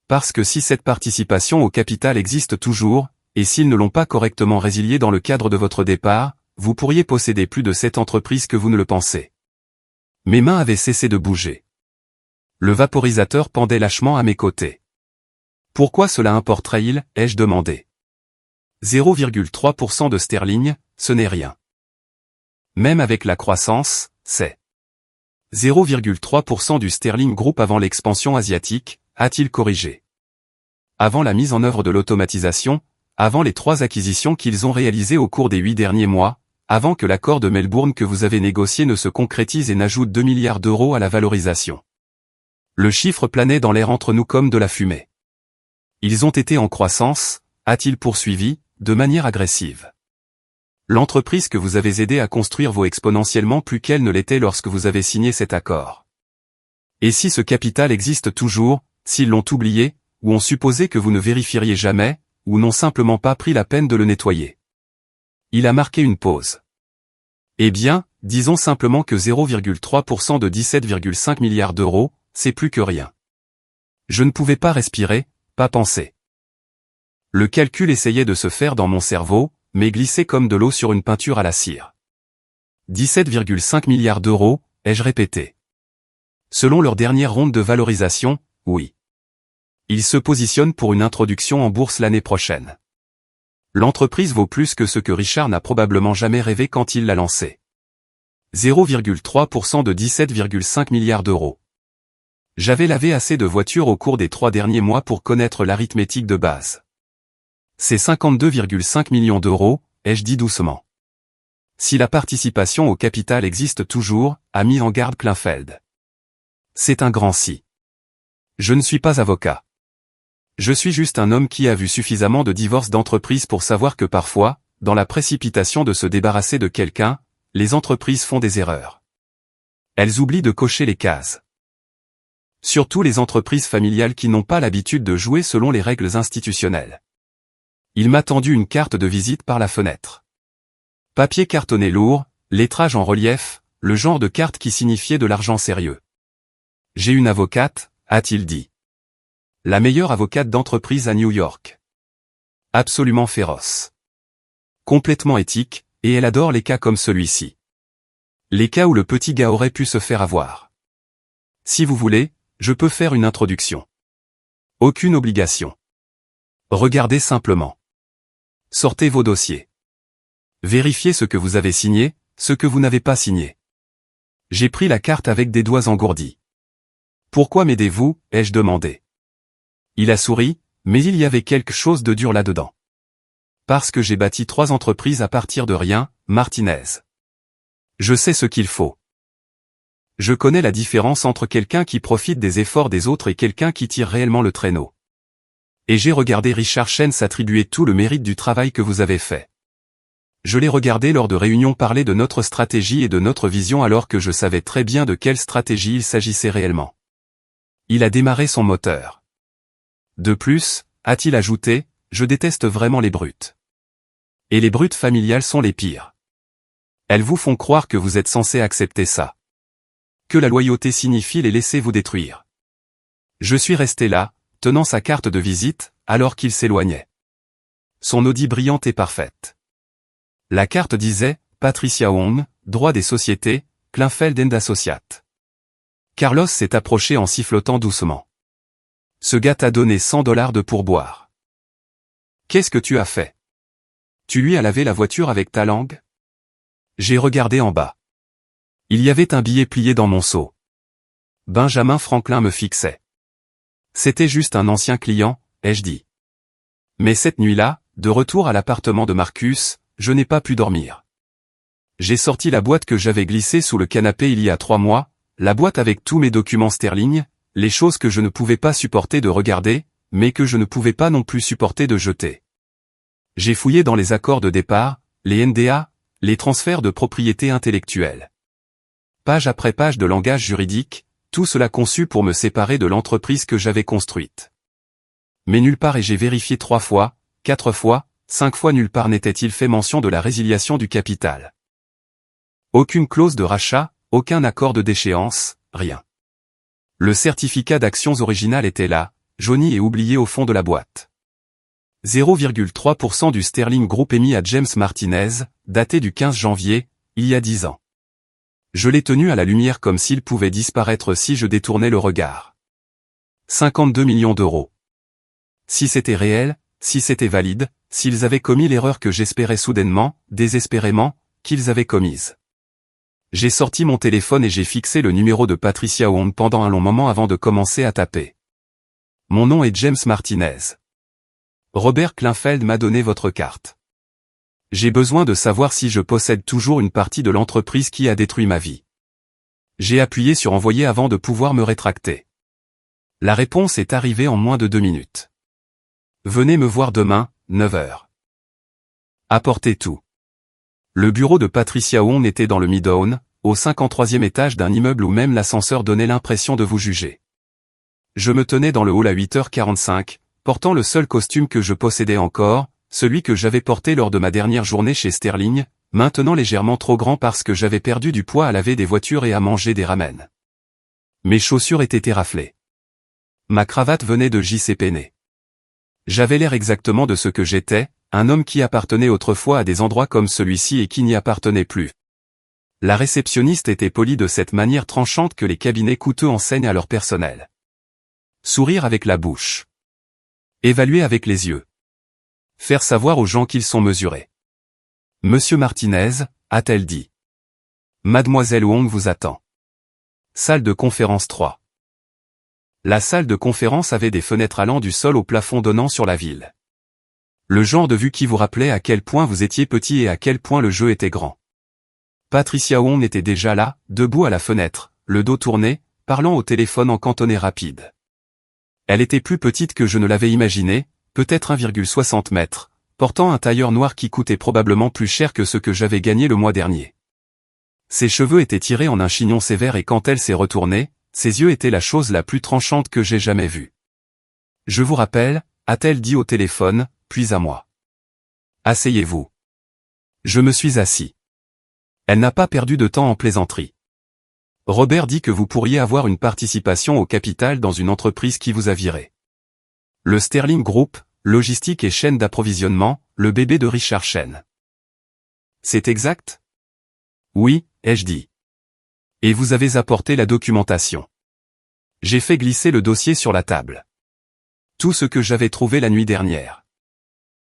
Parce que si cette participation au capital existe toujours, et s'ils ne l'ont pas correctement résilié dans le cadre de votre départ, vous pourriez posséder plus de cette entreprise que vous ne le pensez. Mes mains avaient cessé de bouger. Le vaporisateur pendait lâchement à mes côtés. Pourquoi cela importerait-il, ai-je demandé. 0,3% de Sterling, ce n'est rien. Même avec la croissance, c'est 0,3% du Sterling Group avant l'expansion asiatique, a-t-il corrigé. Avant la mise en œuvre de l'automatisation, avant les 3 acquisitions qu'ils ont réalisées au cours des 8 derniers mois, avant que l'accord de Melbourne que vous avez négocié ne se concrétise et n'ajoute 2 milliards d'euros à la valorisation. Le chiffre planait dans l'air entre nous comme de la fumée. Ils ont été en croissance, a-t-il poursuivi, de manière agressive. L'entreprise que vous avez aidé à construire vaut exponentiellement plus qu'elle ne l'était lorsque vous avez signé cet accord. Et si ce capital existe toujours, s'ils l'ont oublié, ou ont supposé que vous ne vérifieriez jamais, ou n'ont simplement pas pris la peine de le nettoyer. Il a marqué une pause. Eh bien, disons simplement que 0,3% de 17,5 milliards d'euros, c'est plus que rien. Je ne pouvais pas respirer, pas penser. Le calcul essayait de se faire dans mon cerveau, mais glissait comme de l'eau sur une peinture à la cire. 17,5 milliards d'euros, ai-je répété. Selon leur dernière ronde de valorisation, oui. Ils se positionnent pour une introduction en bourse l'année prochaine. L'entreprise vaut plus que ce que Richard n'a probablement jamais rêvé quand il l'a lancée. 0,3% de 17,5 milliards d'euros. J'avais lavé assez de voitures au cours des 3 derniers mois pour connaître l'arithmétique de base. C'est 52,5 millions d'euros, ai-je dit doucement. Si la participation au capital existe toujours, a mis en garde Kleinfeld. C'est un grand si. Je ne suis pas avocat. Je suis juste un homme qui a vu suffisamment de divorces d'entreprises pour savoir que parfois, dans la précipitation de se débarrasser de quelqu'un, les entreprises font des erreurs. Elles oublient de cocher les cases. Surtout les entreprises familiales qui n'ont pas l'habitude de jouer selon les règles institutionnelles. Il m'a tendu une carte de visite par la fenêtre. Papier cartonné lourd, lettrage en relief, le genre de carte qui signifiait de l'argent sérieux. J'ai une avocate, a-t-il dit. La meilleure avocate d'entreprise à New York. Absolument féroce. Complètement éthique, et elle adore les cas comme celui-ci. Les cas où le petit gars aurait pu se faire avoir. Si vous voulez, je peux faire une introduction. Aucune obligation. Regardez simplement. Sortez vos dossiers. Vérifiez ce que vous avez signé, ce que vous n'avez pas signé. J'ai pris la carte avec des doigts engourdis. Pourquoi m'aidez-vous, ai-je demandé. Il a souri, mais il y avait quelque chose de dur là-dedans. Parce que j'ai bâti 3 entreprises à partir de rien, Martinez. Je sais ce qu'il faut. Je connais la différence entre quelqu'un qui profite des efforts des autres et quelqu'un qui tire réellement le traîneau. Et j'ai regardé Richard Chen s'attribuer tout le mérite du travail que vous avez fait. Je l'ai regardé lors de réunions parler de notre stratégie et de notre vision alors que je savais très bien de quelle stratégie il s'agissait réellement. Il a démarré son moteur. De plus, a-t-il ajouté, je déteste vraiment les brutes. Et les brutes familiales sont les pires. Elles vous font croire que vous êtes censé accepter ça. Que la loyauté signifie les laisser vous détruire. Je suis resté là, tenant sa carte de visite, alors qu'il s'éloignait. Son Audi brillante et parfaite. La carte disait, Patricia Wong, droit des sociétés, Kleinfeld & Associates. Carlos s'est approché en sifflotant doucement. Ce gars t'a donné $100 de pourboire. Qu'est-ce que tu as fait? Tu lui as lavé la voiture avec ta langue? J'ai regardé en bas. Il y avait un billet plié dans mon seau. Benjamin Franklin me fixait. C'était juste un ancien client, ai-je dit. Mais cette nuit-là, de retour à l'appartement de Marcus, je n'ai pas pu dormir. J'ai sorti la boîte que j'avais glissée sous le canapé il y a 3 mois, la boîte avec tous mes documents sterling, les choses que je ne pouvais pas supporter de regarder, mais que je ne pouvais pas non plus supporter de jeter. J'ai fouillé dans les accords de départ, les NDA, les transferts de propriété intellectuelle. Page après page de langage juridique, tout cela conçu pour me séparer de l'entreprise que j'avais construite. Mais nulle part et j'ai vérifié 3 fois, 4 fois, 5 fois nulle part n'était-il fait mention de la résiliation du capital. Aucune clause de rachat, aucun accord de déchéance, rien. Le certificat d'actions original était là, jauni et oublié au fond de la boîte. 0,3% du Sterling Group émis à James Martinez, daté du 15 janvier, il y a 10 ans. Je l'ai tenu à la lumière comme s'il pouvait disparaître si je détournais le regard. 52 millions d'euros. Si c'était réel, si c'était valide, s'ils avaient commis l'erreur que j'espérais soudainement, désespérément, qu'ils avaient commise. J'ai sorti mon téléphone et j'ai fixé le numéro de Patricia Wong pendant un long moment avant de commencer à taper. Mon nom est James Martinez. Robert Kleinfeld m'a donné votre carte. J'ai besoin de savoir si je possède toujours une partie de l'entreprise qui a détruit ma vie. J'ai appuyé sur envoyer avant de pouvoir me rétracter. La réponse est arrivée en moins de 2 minutes. Venez me voir demain, 9 h. Apportez tout. Le bureau de Patricia Wong était dans le Midtown, au 53e étage d'un immeuble où même l'ascenseur donnait l'impression de vous juger. Je me tenais dans le hall à 8h45, portant le seul costume que je possédais encore, celui que j'avais porté lors de ma dernière journée chez Sterling, maintenant légèrement trop grand parce que j'avais perdu du poids à laver des voitures et à manger des ramen. Mes chaussures étaient éraflées. Ma cravate venait de JC Penney. J'avais l'air exactement de ce que j'étais, un homme qui appartenait autrefois à des endroits comme celui-ci et qui n'y appartenait plus. La réceptionniste était polie de cette manière tranchante que les cabinets coûteux enseignent à leur personnel. Sourire avec la bouche. Évaluer avec les yeux. Faire savoir aux gens qu'ils sont mesurés. Monsieur Martinez, a-t-elle dit. Mademoiselle Wong vous attend. Salle de conférence 3. La salle de conférence avait des fenêtres allant du sol au plafond donnant sur la ville. Le genre de vue qui vous rappelait à quel point vous étiez petit et à quel point le jeu était grand. Patricia Wong était déjà là, debout à la fenêtre, le dos tourné, parlant au téléphone en cantonais rapide. Elle était plus petite que je ne l'avais imaginé, peut-être 1,60 m, portant un tailleur noir qui coûtait probablement plus cher que ce que j'avais gagné le mois dernier. Ses cheveux étaient tirés en un chignon sévère et quand elle s'est retournée, ses yeux étaient la chose la plus tranchante que j'ai jamais vue. Je vous rappelle, a-t-elle dit au téléphone, puis à moi. Asseyez-vous. Je me suis assis. Elle n'a pas perdu de temps en plaisanterie. Robert dit que vous pourriez avoir une participation au capital dans une entreprise qui vous a viré. Le Sterling Group, logistique et chaîne d'approvisionnement, le bébé de Richard Chen. C'est exact? Oui, ai-je dit. Et vous avez apporté la documentation. J'ai fait glisser le dossier sur la table. Tout ce que j'avais trouvé la nuit dernière.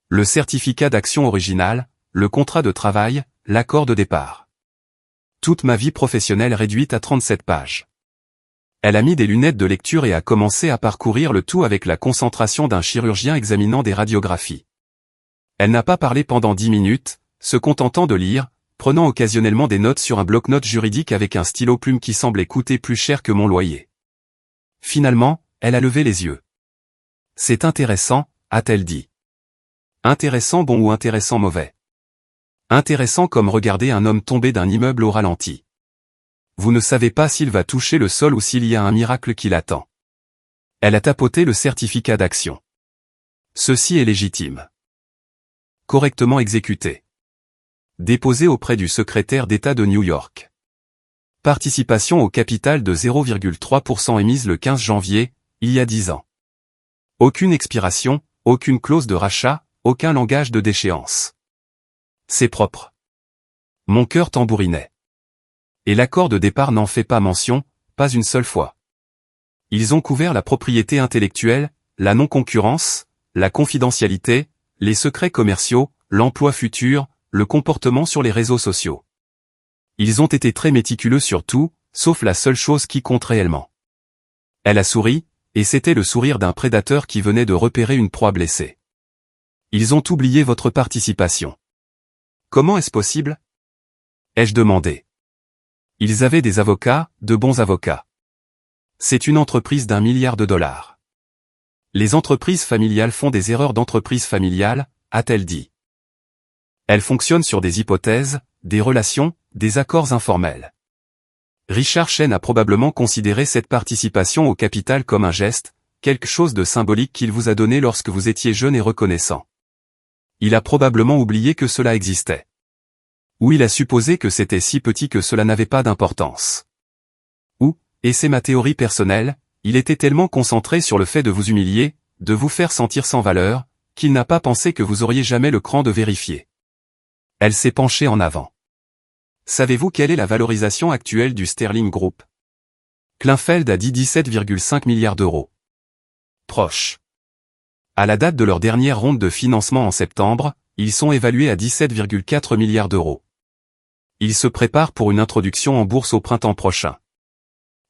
Le certificat d'action original, le contrat de travail, l'accord de départ. Toute ma vie professionnelle réduite à 37 pages. Elle a mis des lunettes de lecture et a commencé à parcourir le tout avec la concentration d'un chirurgien examinant des radiographies. Elle n'a pas parlé pendant 10 minutes, se contentant de lire, prenant occasionnellement des notes sur un bloc-notes juridique avec un stylo plume qui semblait coûter plus cher que mon loyer. Finalement, elle a levé les yeux. C'est intéressant, a-t-elle dit. Intéressant bon ou intéressant mauvais? Intéressant comme regarder un homme tomber d'un immeuble au ralenti. Vous ne savez pas s'il va toucher le sol ou s'il y a un miracle qui l'attend. Elle a tapoté le certificat d'action. Ceci est légitime. Correctement exécuté. Déposé auprès du secrétaire d'État de New York. Participation au capital de 0,3% émise le 15 janvier, il y a 10 ans. Aucune expiration, aucune clause de rachat, aucun langage de déchéance. C'est propre. Mon cœur tambourinait. Et l'accord de départ n'en fait pas mention, pas une seule fois. Ils ont couvert la propriété intellectuelle, la non-concurrence, la confidentialité, les secrets commerciaux, l'emploi futur, le comportement sur les réseaux sociaux. Ils ont été très méticuleux sur tout, sauf la seule chose qui compte réellement. Elle a souri, et c'était le sourire d'un prédateur qui venait de repérer une proie blessée. Ils ont oublié votre participation. Comment est-ce possible? Ai-je demandé. Ils avaient des avocats, de bons avocats. C'est une entreprise d'1 milliard de dollars. Les entreprises familiales font des erreurs d'entreprise familiale, a-t-elle dit. Elles fonctionnent sur des hypothèses, des relations, des accords informels. Richard Chen a probablement considéré cette participation au capital comme un geste, quelque chose de symbolique qu'il vous a donné lorsque vous étiez jeune et reconnaissant. Il a probablement oublié que cela existait. Ou il a supposé que c'était si petit que cela n'avait pas d'importance. Ou, et c'est ma théorie personnelle, il était tellement concentré sur le fait de vous humilier, de vous faire sentir sans valeur, qu'il n'a pas pensé que vous auriez jamais le cran de vérifier. Elle s'est penchée en avant. Savez-vous quelle est la valorisation actuelle du Sterling Group? Kleinfeld a dit 17,5 milliards d'euros. Proche. À la date de leur dernière ronde de financement en septembre, ils sont évalués à 17,4 milliards d'euros. Ils se préparent pour une introduction en bourse au printemps prochain.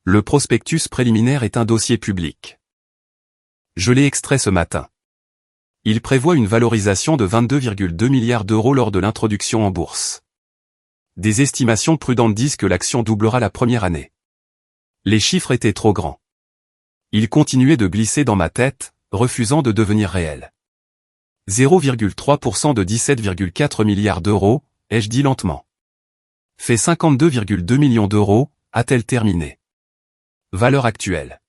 Le prospectus préliminaire est un dossier public. Je l'ai extrait ce matin. Il prévoit une valorisation de 22,2 milliards d'euros lors de l'introduction en bourse. Des estimations prudentes disent que l'action doublera la première année. Les chiffres étaient trop grands. Ils continuaient de glisser dans ma tête, refusant de devenir réels. 0,3% de 17,4 milliards d'euros, ai-je dit lentement. Fait 52,2 millions d'euros, a-t-elle terminé. Valeur actuelle.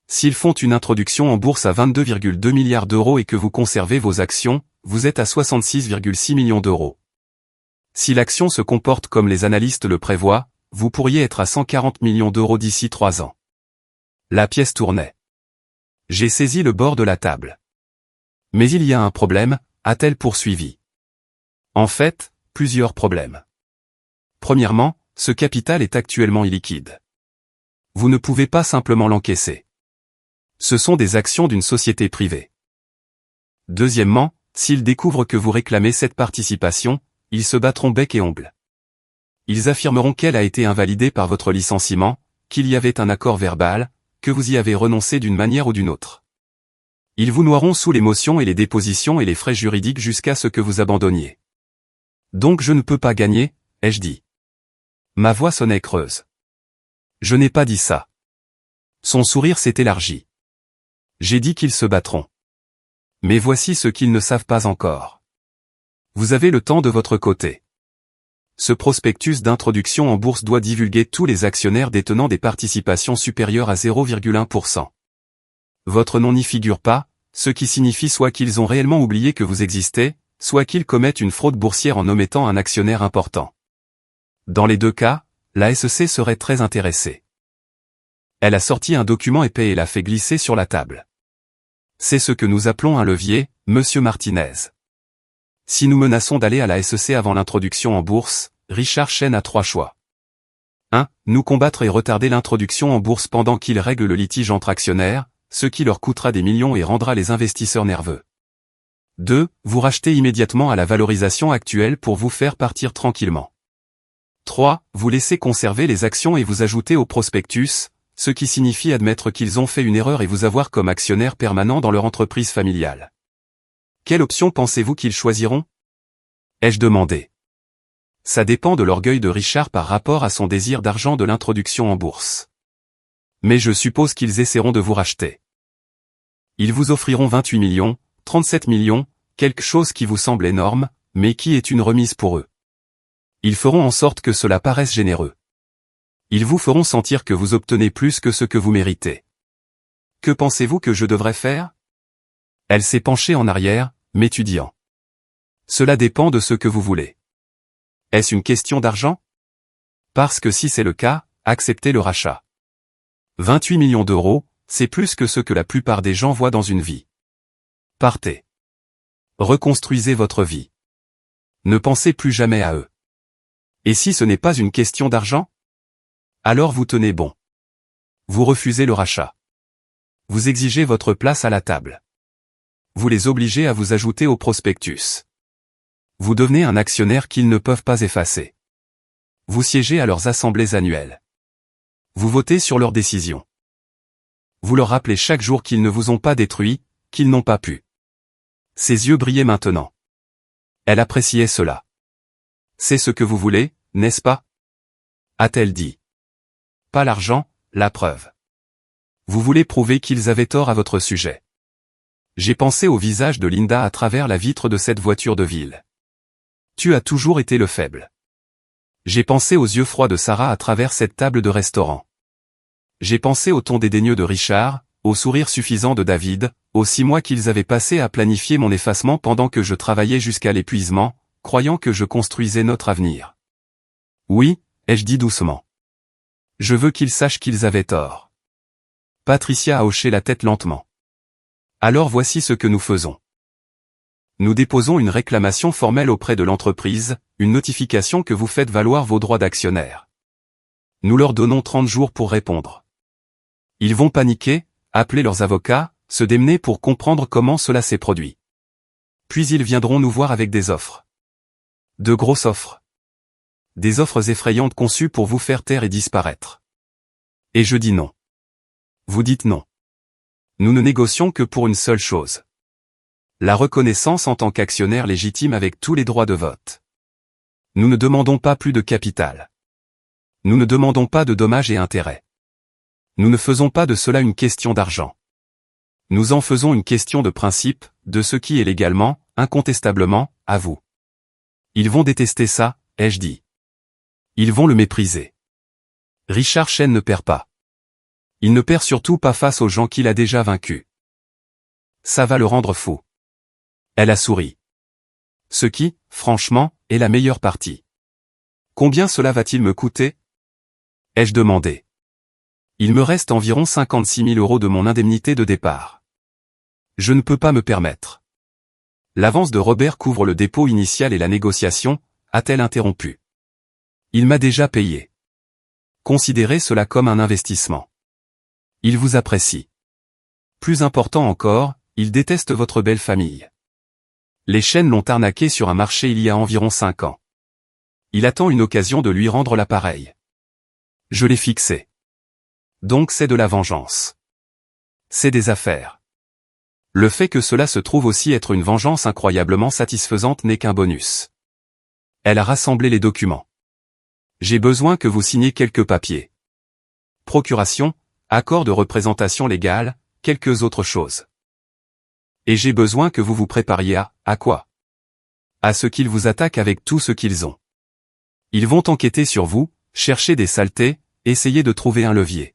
S'ils font une introduction en bourse à 22,2 milliards d'euros et que vous conservez vos actions, vous êtes à 66,6 millions d'euros. Si l'action se comporte comme les analystes le prévoient, vous pourriez être à 140 millions d'euros d'ici 3 ans. La pièce tournait. J'ai saisi le bord de la table. Mais il y a un problème, a-t-elle poursuivi. En fait, plusieurs problèmes. Premièrement, ce capital est actuellement illiquide. Vous ne pouvez pas simplement l'encaisser. Ce sont des actions d'une société privée. Deuxièmement, s'ils découvrent que vous réclamez cette participation, ils se battront bec et ongle. Ils affirmeront qu'elle a été invalidée par votre licenciement, qu'il y avait un accord verbal, que vous y avez renoncé d'une manière ou d'une autre. Ils vous noieront sous l'émotion et les dépositions et les frais juridiques jusqu'à ce que vous abandonniez. Donc je ne peux pas gagner, ai-je dit. Ma voix sonnait creuse. Je n'ai pas dit ça. Son sourire s'est élargi. J'ai dit qu'ils se battront. Mais voici ce qu'ils ne savent pas encore. Vous avez le temps de votre côté. Ce prospectus d'introduction en bourse doit divulguer tous les actionnaires détenant des participations supérieures à 0,1%. Votre nom n'y figure pas, ce qui signifie soit qu'ils ont réellement oublié que vous existez, soit qu'ils commettent une fraude boursière en omettant un actionnaire important. Dans les deux cas, la SEC serait très intéressée. Elle a sorti un document épais et l'a fait glisser sur la table. C'est ce que nous appelons un levier, Monsieur Martinez. Si nous menaçons d'aller à la SEC avant l'introduction en bourse, Richard Chen a 3 choix. 1. Nous combattre et retarder l'introduction en bourse pendant qu'ils règlent le litige entre actionnaires, ce qui leur coûtera des millions et rendra les investisseurs nerveux. 2. Vous racheter immédiatement à la valorisation actuelle pour vous faire partir tranquillement. 3. Vous laisser conserver les actions et vous ajouter au prospectus, ce qui signifie admettre qu'ils ont fait une erreur et vous avoir comme actionnaire permanent dans leur entreprise familiale. Quelle option pensez-vous qu'ils choisiront? Ai-je demandé. Ça dépend de l'orgueil de Richard par rapport à son désir d'argent de l'introduction en bourse. Mais je suppose qu'ils essaieront de vous racheter. Ils vous offriront 28 millions, 37 millions, quelque chose qui vous semble énorme, mais qui est une remise pour eux. Ils feront en sorte que cela paraisse généreux. Ils vous feront sentir que vous obtenez plus que ce que vous méritez. Que pensez-vous que je devrais faire? Elle s'est penchée en arrière, m'étudiant. Cela dépend de ce que vous voulez. Est-ce une question d'argent? Parce que si c'est le cas, acceptez le rachat. 28 millions d'euros, c'est plus que ce que la plupart des gens voient dans une vie. Partez. Reconstruisez votre vie. Ne pensez plus jamais à eux. Et si ce n'est pas une question d'argent? Alors vous tenez bon. Vous refusez le rachat. Vous exigez votre place à la table. Vous les obligez à vous ajouter au prospectus. Vous devenez un actionnaire qu'ils ne peuvent pas effacer. Vous siégez à leurs assemblées annuelles. Vous votez sur leurs décisions. Vous leur rappelez chaque jour qu'ils ne vous ont pas détruit, qu'ils n'ont pas pu. Ses yeux brillaient maintenant. Elle appréciait cela. C'est ce que vous voulez, n'est-ce pas? A-t-elle dit. Pas l'argent, la preuve. Vous voulez prouver qu'ils avaient tort à votre sujet. J'ai pensé au visage de Linda à travers la vitre de cette voiture de ville. Tu as toujours été le faible. J'ai pensé aux yeux froids de Sarah à travers cette table de restaurant. J'ai pensé au ton dédaigneux de Richard, au sourire suffisant de David, aux 6 mois qu'ils avaient passés à planifier mon effacement pendant que je travaillais jusqu'à l'épuisement, croyant que je construisais notre avenir. Oui, ai-je dit doucement. Je veux qu'ils sachent qu'ils avaient tort. Patricia a hoché la tête lentement. Alors voici ce que nous faisons. Nous déposons une réclamation formelle auprès de l'entreprise, une notification que vous faites valoir vos droits d'actionnaire. Nous leur donnons 30 jours pour répondre. Ils vont paniquer, appeler leurs avocats, se démener pour comprendre comment cela s'est produit. Puis ils viendront nous voir avec des offres. De grosses offres. Des offres effrayantes conçues pour vous faire taire et disparaître. Et je dis non. Vous dites non. Nous ne négocions que pour une seule chose. La reconnaissance en tant qu'actionnaire légitime avec tous les droits de vote. Nous ne demandons pas plus de capital. Nous ne demandons pas de dommages et intérêts. Nous ne faisons pas de cela une question d'argent. Nous en faisons une question de principe, de ce qui est légalement, incontestablement, à vous. Ils vont détester ça, ai-je dit. Ils vont le mépriser. Richard Chen ne perd pas. Il ne perd surtout pas face aux gens qu'il a déjà vaincus. Ça va le rendre fou. Elle a souri. Ce qui, franchement, est la meilleure partie. Combien cela va-t-il me coûter? Ai-je demandé. Il me reste environ 56 000 € de mon indemnité de départ. Je ne peux pas me permettre. L'avance de Robert couvre le dépôt initial et la négociation, a-t-elle interrompu. Il m'a déjà payé. Considérez cela comme un investissement. Il vous apprécie. Plus important encore, il déteste votre belle famille. Les Chen l'ont arnaqué sur un marché il y a environ 5 ans. Il attend une occasion de lui rendre l'appareil. Je l'ai fixé. Donc c'est de la vengeance. C'est des affaires. Le fait que cela se trouve aussi être une vengeance incroyablement satisfaisante n'est qu'un bonus. Elle a rassemblé les documents. J'ai besoin que vous signiez quelques papiers. Procuration, accord de représentation légale, quelques autres choses. Et j'ai besoin que vous vous prépariez à quoi? À ce qu'ils vous attaquent avec tout ce qu'ils ont. Ils vont enquêter sur vous, chercher des saletés, essayer de trouver un levier.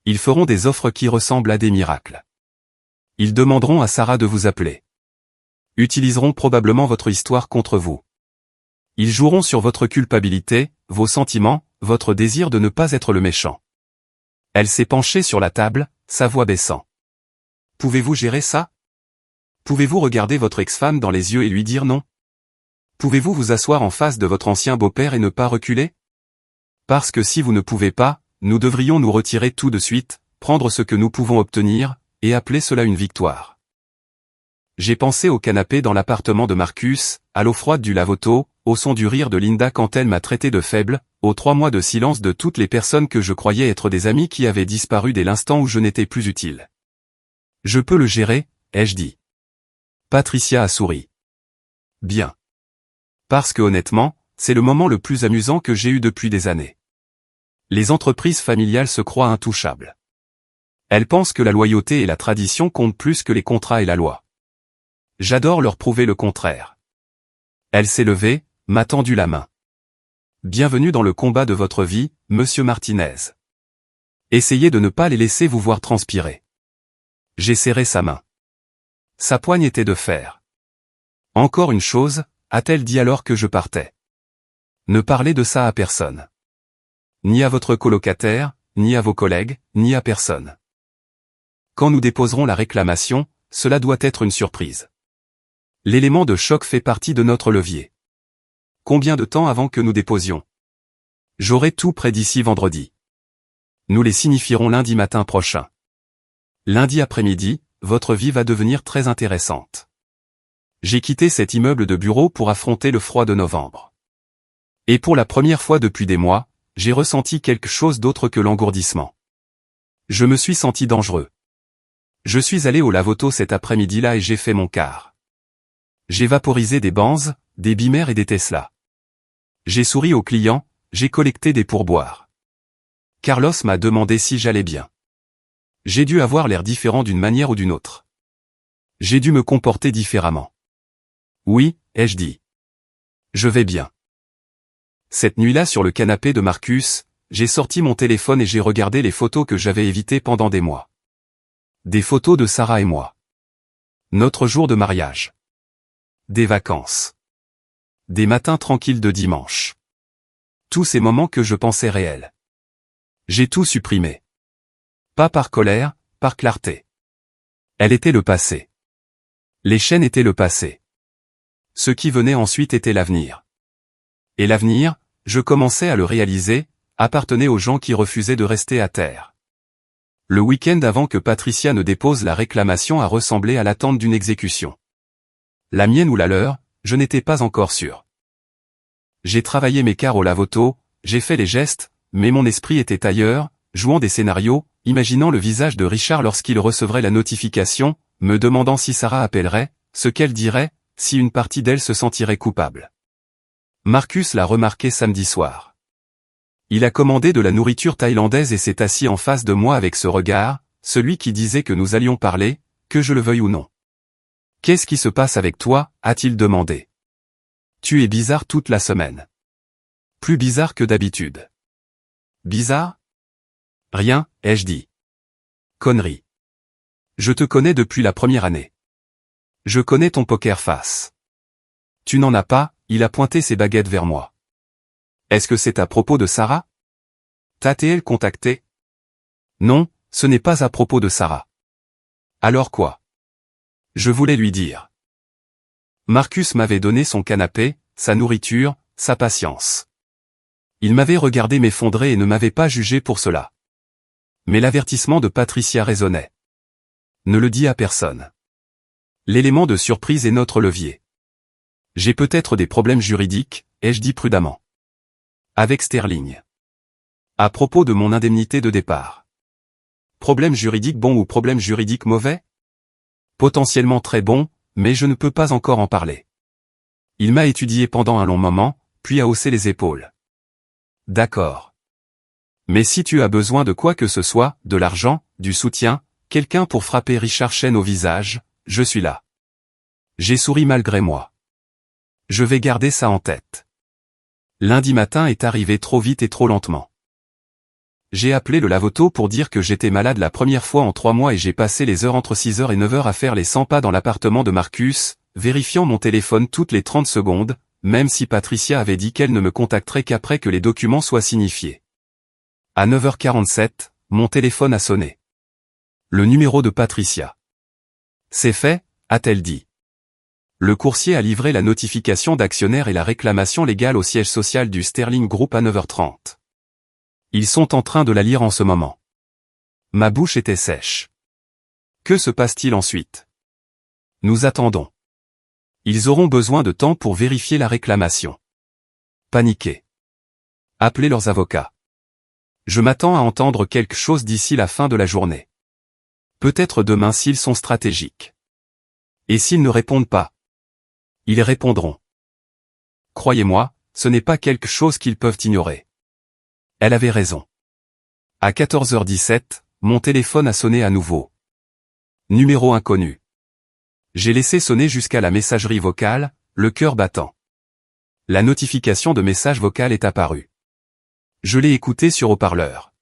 Ils feront des offres qui ressemblent à des miracles. Ils demanderont à Sarah de vous appeler. Utiliseront probablement votre histoire contre vous. Ils joueront sur votre culpabilité, vos sentiments, votre désir de ne pas être le méchant. Elle s'est penchée sur la table, sa voix baissant. Pouvez-vous gérer ça? Pouvez-vous regarder votre ex-femme dans les yeux et lui dire non? Pouvez-vous vous asseoir en face de votre ancien beau-père et ne pas reculer? Parce que si vous ne pouvez pas, nous devrions nous retirer tout de suite, prendre ce que nous pouvons obtenir, et appeler cela une victoire. J'ai pensé au canapé dans l'appartement de Marcus, à l'eau froide du lave-auto, au son du rire de Linda quand elle m'a traité de faible, aux 3 mois de silence de toutes les personnes que je croyais être des amis qui avaient disparu dès l'instant où je n'étais plus utile. Je peux le gérer, ai-je dit. Patricia a souri. Bien. Parce que honnêtement, c'est le moment le plus amusant que j'ai eu depuis des années. Les entreprises familiales se croient intouchables. Elles pensent que la loyauté et la tradition comptent plus que les contrats et la loi. J'adore leur prouver le contraire. Elle s'est levée, m'a tendu la main. Bienvenue dans le combat de votre vie, monsieur Martinez. Essayez de ne pas les laisser vous voir transpirer. J'ai serré sa main. Sa poigne était de fer. Encore une chose, a-t-elle dit alors que je partais. Ne parlez de ça à personne. Ni à votre colocataire, ni à vos collègues, ni à personne. Quand nous déposerons la réclamation, cela doit être une surprise. L'élément de choc fait partie de notre levier. Combien de temps avant que nous déposions? J'aurai tout prêt d'ici vendredi. Nous les signifierons lundi matin prochain. Lundi après-midi, votre vie va devenir très intéressante. J'ai quitté cet immeuble de bureau pour affronter le froid de novembre. Et pour la première fois depuis des mois, j'ai ressenti quelque chose d'autre que l'engourdissement. Je me suis senti dangereux. Je suis allé au lave-auto cet après-midi-là et j'ai fait mon quart. J'ai vaporisé des Benz, des Beamer et des Tesla. J'ai souri aux clients, j'ai collecté des pourboires. Carlos m'a demandé si j'allais bien. J'ai dû avoir l'air différent d'une manière ou d'une autre. J'ai dû me comporter différemment. Oui, ai-je dit. Je vais bien. Cette nuit-là sur le canapé de Marcus, j'ai sorti mon téléphone et j'ai regardé les photos que j'avais évitées pendant des mois. Des photos de Sarah et moi. Notre jour de mariage. Des vacances. Des matins tranquilles de dimanche. Tous ces moments que je pensais réels. J'ai tout supprimé. Pas par colère, par clarté. Elle était le passé. Les chaînes étaient le passé. Ce qui venait ensuite était l'avenir. Et l'avenir, je commençais à le réaliser, appartenait aux gens qui refusaient de rester à terre. Le week-end avant que Patricia ne dépose la réclamation a ressemblé à l'attente d'une exécution. La mienne ou la leur, je n'étais pas encore sûr. J'ai travaillé mes quarts au lave-auto, j'ai fait les gestes, mais mon esprit était ailleurs, jouant des scénarios, imaginant le visage de Richard lorsqu'il recevrait la notification, me demandant si Sarah appellerait, ce qu'elle dirait, si une partie d'elle se sentirait coupable. Marcus l'a remarqué samedi soir. Il a commandé de la nourriture thaïlandaise et s'est assis en face de moi avec ce regard, celui qui disait que nous allions parler, que je le veuille ou non. « Qu'est-ce qui se passe avec toi » a-t-il demandé. « Tu es bizarre toute la semaine. Plus bizarre que d'habitude. Bizarre? Rien, ai-je dit. Connerie. Je te connais depuis la première année. Je connais ton poker face. Tu n'en as pas, il a pointé ses baguettes vers moi. Est-ce que c'est à propos de Sarah? T'a-t-elle contacté? Non, ce n'est pas à propos de Sarah. Alors quoi? Je voulais lui dire. Marcus m'avait donné son canapé, sa nourriture, sa patience. Il m'avait regardé m'effondrer et ne m'avait pas jugé pour cela. Mais l'avertissement de Patricia résonnait. Ne le dis à personne. L'élément de surprise est notre levier. J'ai peut-être des problèmes juridiques, ai-je dit prudemment. Avec Sterling. À propos de mon indemnité de départ. Problème juridique bon ou problème juridique mauvais? Potentiellement très bon, mais je ne peux pas encore en parler. Il m'a étudié pendant un long moment, puis a haussé les épaules. D'accord. Mais si tu as besoin de quoi que ce soit, de l'argent, du soutien, quelqu'un pour frapper Richard Chen au visage, je suis là. J'ai souri malgré moi. Je vais garder ça en tête. Lundi matin est arrivé trop vite et trop lentement. J'ai appelé le lavoto pour dire que j'étais malade la première fois en 3 mois et j'ai passé les heures entre 6h et 9h à faire les 100 pas dans l'appartement de Marcus, vérifiant mon téléphone toutes les 30 secondes, même si Patricia avait dit qu'elle ne me contacterait qu'après que les documents soient signifiés. À 9h47, mon téléphone a sonné. Le numéro de Patricia. C'est fait, a-t-elle dit. Le coursier a livré la notification d'actionnaire et la réclamation légale au siège social du Sterling Group à 9h30. Ils sont en train de la lire en ce moment. Ma bouche était sèche. Que se passe-t-il ensuite? Nous attendons. Ils auront besoin de temps pour vérifier la réclamation. Paniqué. Appelez leurs avocats. Je m'attends à entendre quelque chose d'ici la fin de la journée. Peut-être demain s'ils sont stratégiques. Et s'ils ne répondent pas? Ils répondront. Croyez-moi, ce n'est pas quelque chose qu'ils peuvent ignorer. Elle avait raison. À 14h17, mon téléphone a sonné à nouveau. Numéro inconnu. J'ai laissé sonner jusqu'à la messagerie vocale, le cœur battant. La notification de message vocal est apparue. Je l'ai écouté sur haut-parleur.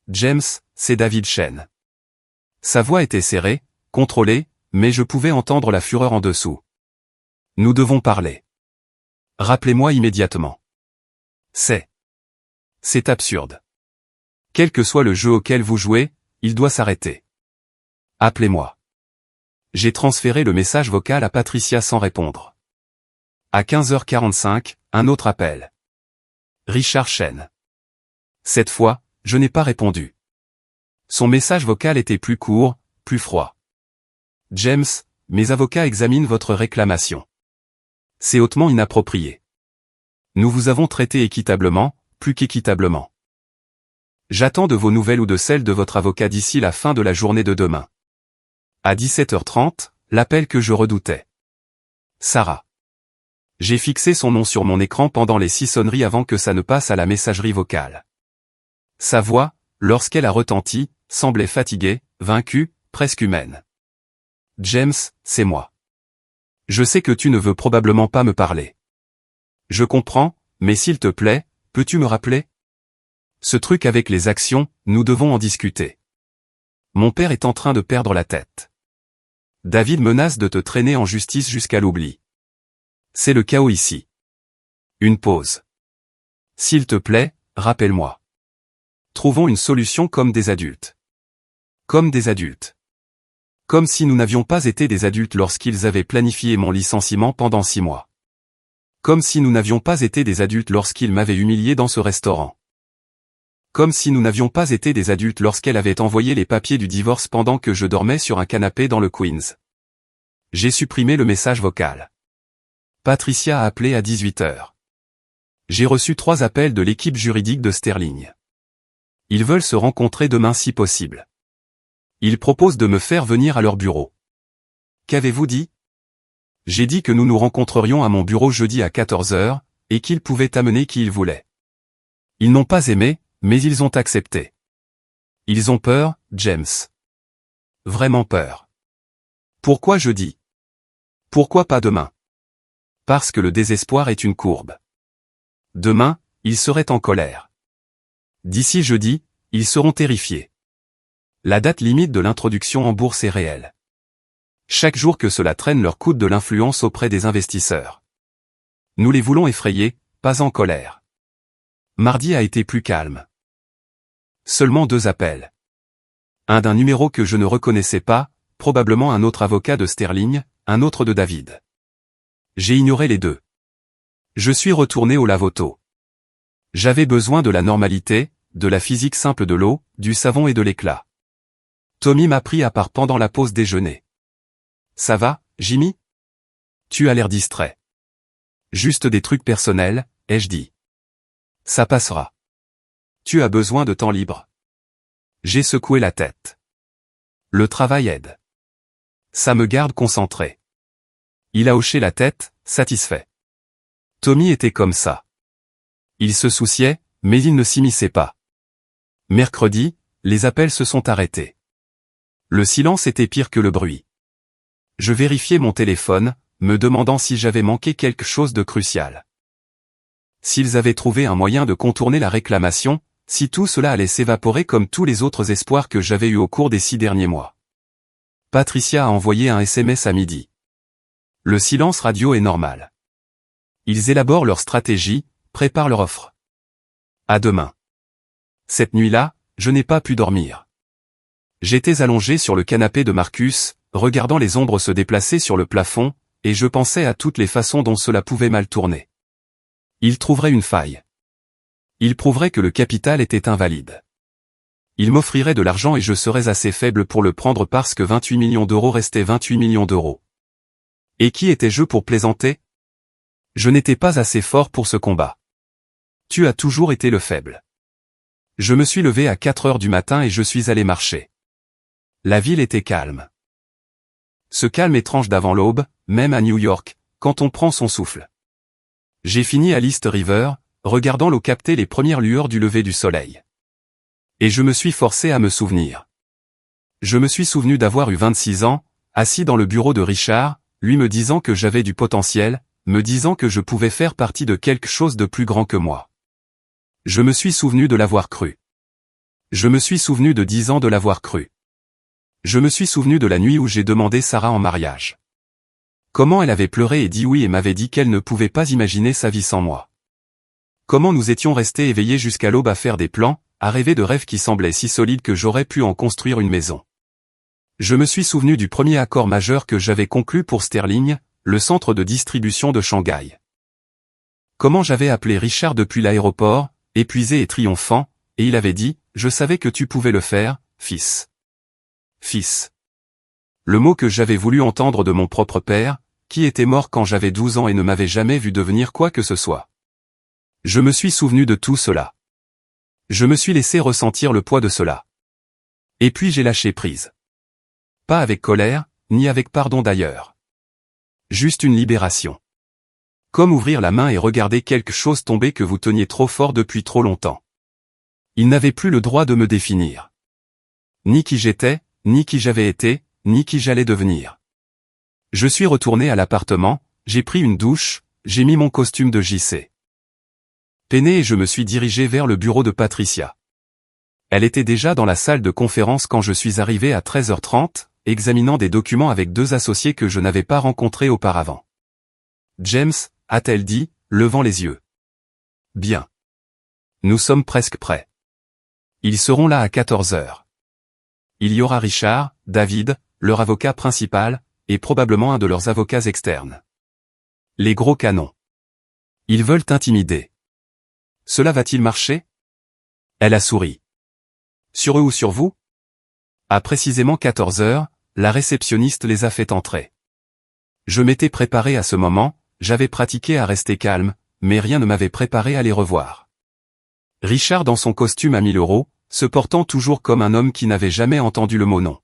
James, c'est David Chen. Sa voix était serrée, contrôlée, mais je pouvais entendre la fureur en dessous. Nous devons parler. Rappelez-moi immédiatement. C'est absurde. Quel que soit le jeu auquel vous jouez, il doit s'arrêter. Appelez-moi. J'ai transféré le message vocal à Patricia sans répondre. À 15h45, un autre appel. Richard Chen. Cette fois, je n'ai pas répondu. Son message vocal était plus court, plus froid. James, mes avocats examinent votre réclamation. C'est hautement inapproprié. Nous vous avons traité équitablement, plus qu'équitablement. J'attends de vos nouvelles ou de celles de votre avocat d'ici la fin de la journée de demain. À 17h30, l'appel que je redoutais. Sarah. J'ai fixé son nom sur mon écran pendant les 6 sonneries avant que ça ne passe à la messagerie vocale. Sa voix, lorsqu'elle a retenti, semblait fatiguée, vaincue, presque humaine. James, c'est moi. Je sais que tu ne veux probablement pas me parler. Je comprends, mais s'il te plaît, peux-tu me rappeler? Ce truc avec les actions, nous devons en discuter. Mon père est en train de perdre la tête. David menace de te traîner en justice jusqu'à l'oubli. C'est le chaos ici. Une pause. S'il te plaît, rappelle-moi. Trouvons une solution comme des adultes. Comme des adultes. Comme si nous n'avions pas été des adultes lorsqu'ils avaient planifié mon licenciement pendant 6 mois. Comme si nous n'avions pas été des adultes lorsqu'ils m'avaient humilié dans ce restaurant. Comme si nous n'avions pas été des adultes lorsqu'elle avait envoyé les papiers du divorce pendant que je dormais sur un canapé dans le Queens. J'ai supprimé le message vocal. Patricia a appelé à 18h. J'ai reçu 3 appels de l'équipe juridique de Sterling. Ils veulent se rencontrer demain si possible. Ils proposent de me faire venir à leur bureau. Qu'avez-vous dit? J'ai dit que nous nous rencontrerions à mon bureau jeudi à 14h, et qu'ils pouvaient amener qui ils voulaient. Ils n'ont pas aimé, mais ils ont accepté. Ils ont peur, James. Vraiment peur. Pourquoi jeudi? Pourquoi pas demain? Parce que le désespoir est une courbe. Demain, ils seraient en colère. D'ici jeudi, ils seront terrifiés. La date limite de l'introduction en bourse est réelle. Chaque jour que cela traîne leur coûte de l'influence auprès des investisseurs. Nous les voulons effrayés, pas en colère. Mardi a été plus calme. Seulement 2 appels. Un d'un numéro que je ne reconnaissais pas, probablement un autre avocat de Sterling, un autre de David. J'ai ignoré les 2. Je suis retourné au lave-auto. J'avais besoin de la normalité, de la physique simple de l'eau, du savon et de l'éclat. Tommy m'a pris à part pendant la pause déjeuner. Ça va, Jimmy? Tu as l'air distrait. Juste des trucs personnels, ai-je dit. Ça passera. Tu as besoin de temps libre. J'ai secoué la tête. Le travail aide. Ça me garde concentré. Il a hoché la tête, satisfait. Tommy était comme ça. Il se souciait, mais il ne s'immisçait pas. Mercredi, les appels se sont arrêtés. Le silence était pire que le bruit. Je vérifiais mon téléphone, me demandant si j'avais manqué quelque chose de crucial. S'ils avaient trouvé un moyen de contourner la réclamation, si tout cela allait s'évaporer comme tous les autres espoirs que j'avais eus au cours des 6 derniers mois. Patricia a envoyé un SMS à midi. Le silence radio est normal. Ils élaborent leur stratégie, préparent leur offre. À demain. Cette nuit-là, je n'ai pas pu dormir. J'étais allongé sur le canapé de Marcus, regardant les ombres se déplacer sur le plafond, et je pensais à toutes les façons dont cela pouvait mal tourner. Il trouverait une faille. Il prouverait que le capital était invalide. Il m'offrirait de l'argent et je serais assez faible pour le prendre parce que 28 millions d'euros restaient 28 millions d'euros. Et qui étais-je pour plaisanter? Je n'étais pas assez fort pour ce combat. Tu as toujours été le faible. Je me suis levé à 4 heures du matin et je suis allé marcher. La ville était calme. Ce calme étrange d'avant l'aube, même à New York, quand on prend son souffle. J'ai fini à l'East River, regardant l'eau capter les premières lueurs du lever du soleil. Et je me suis forcé à me souvenir. Je me suis souvenu d'avoir eu 26 ans, assis dans le bureau de Richard, lui me disant que j'avais du potentiel, me disant que je pouvais faire partie de quelque chose de plus grand que moi. Je me suis souvenu de l'avoir cru. Je me suis souvenu de 10 ans de l'avoir cru. Je me suis souvenu de la nuit où j'ai demandé Sarah en mariage. Comment elle avait pleuré et dit oui et m'avait dit qu'elle ne pouvait pas imaginer sa vie sans moi. Comment nous étions restés éveillés jusqu'à l'aube à faire des plans, à rêver de rêves qui semblaient si solides que j'aurais pu en construire une maison. Je me suis souvenu du premier accord majeur que j'avais conclu pour Sterling, le centre de distribution de Shanghai. Comment j'avais appelé Richard depuis l'aéroport, épuisé et triomphant, et il avait dit, je savais que tu pouvais le faire, fils. Fils. Le mot que j'avais voulu entendre de mon propre père, qui était mort quand j'avais 12 ans et ne m'avait jamais vu devenir quoi que ce soit. Je me suis souvenu de tout cela. Je me suis laissé ressentir le poids de cela. Et puis j'ai lâché prise. Pas avec colère, ni avec pardon d'ailleurs. Juste une libération. Comme ouvrir la main et regarder quelque chose tomber que vous teniez trop fort depuis trop longtemps. Il n'avait plus le droit de me définir. Ni qui j'étais, ni qui j'avais été, ni qui j'allais devenir. Je suis retourné à l'appartement, j'ai pris une douche, j'ai mis mon costume de JC. Peiné et je me suis dirigé vers le bureau de Patricia. Elle était déjà dans la salle de conférence quand je suis arrivé à 13h30, examinant des documents avec 2 associés que je n'avais pas rencontrés auparavant. James, a-t-elle dit, levant les yeux. Bien. Nous sommes presque prêts. Ils seront là à 14h. Il y aura Richard, David, leur avocat principal, et probablement un de leurs avocats externes. Les gros canons. Ils veulent t'intimider. Cela va-t-il marcher? Elle a souri. Sur eux ou sur vous? À précisément 14h, la réceptionniste les a fait entrer. Je m'étais préparé à ce moment, j'avais pratiqué à rester calme, mais rien ne m'avait préparé à les revoir. Richard dans son costume à 1000 €, se portant toujours comme un homme qui n'avait jamais entendu le mot non.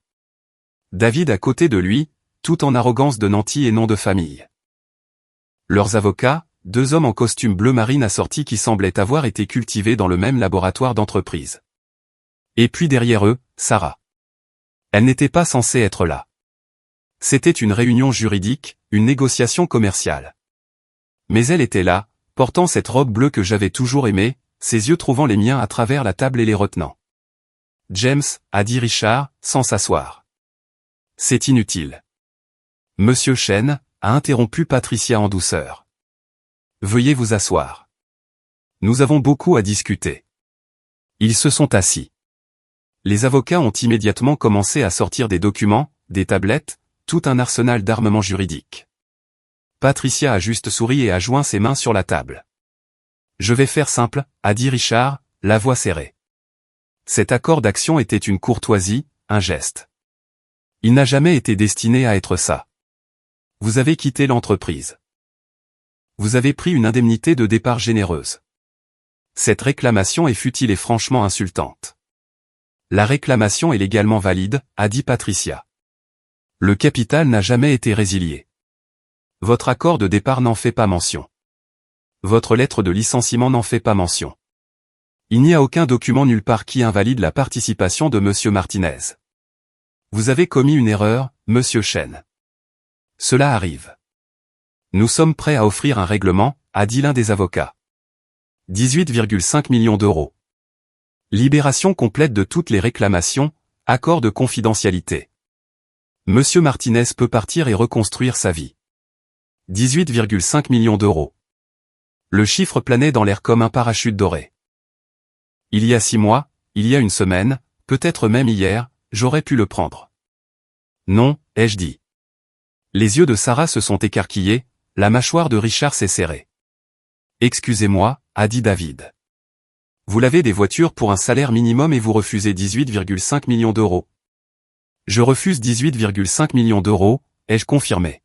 David à côté de lui, tout en arrogance de nanti et nom de famille. Leurs avocats, 2 hommes en costume bleu marine assortis qui semblaient avoir été cultivés dans le même laboratoire d'entreprise. Et puis derrière eux, Sarah. Elle n'était pas censée être là. C'était une réunion juridique, une négociation commerciale. Mais elle était là, portant cette robe bleue que j'avais toujours aimée, ses yeux trouvant les miens à travers la table et les retenant. « James, » a dit Richard, sans s'asseoir. « C'est inutile. » Monsieur Chen, a interrompu Patricia en douceur. « Veuillez vous asseoir. Nous avons beaucoup à discuter. » Ils se sont assis. Les avocats ont immédiatement commencé à sortir des documents, des tablettes, tout un arsenal d'armement juridique. Patricia a juste souri et a joint ses mains sur la table. « Je vais faire simple, » a dit Richard, la voix serrée. Cet accord d'action était une courtoisie, un geste. Il n'a jamais été destiné à être ça. Vous avez quitté l'entreprise. Vous avez pris une indemnité de départ généreuse. Cette réclamation est futile et franchement insultante. La réclamation est légalement valide, a dit Patricia. Le capital n'a jamais été résilié. Votre accord de départ n'en fait pas mention. Votre lettre de licenciement n'en fait pas mention. Il n'y a aucun document nulle part qui invalide la participation de Monsieur Martinez. Vous avez commis une erreur, Monsieur Chen. Cela arrive. Nous sommes prêts à offrir un règlement, a dit l'un des avocats. 18,5 millions d'euros. Libération complète de toutes les réclamations, accord de confidentialité. Monsieur Martinez peut partir et reconstruire sa vie. 18,5 millions d'euros. Le chiffre planait dans l'air comme un parachute doré. Il y a 6 mois, il y a une semaine, peut-être même hier, j'aurais pu le prendre. Non, ai-je dit. Les yeux de Sarah se sont écarquillés, la mâchoire de Richard s'est serrée. Excusez-moi, a dit David. Vous lavez des voitures pour un salaire minimum et vous refusez 18,5 millions d'euros. Je refuse 18,5 millions d'euros, ai-je confirmé.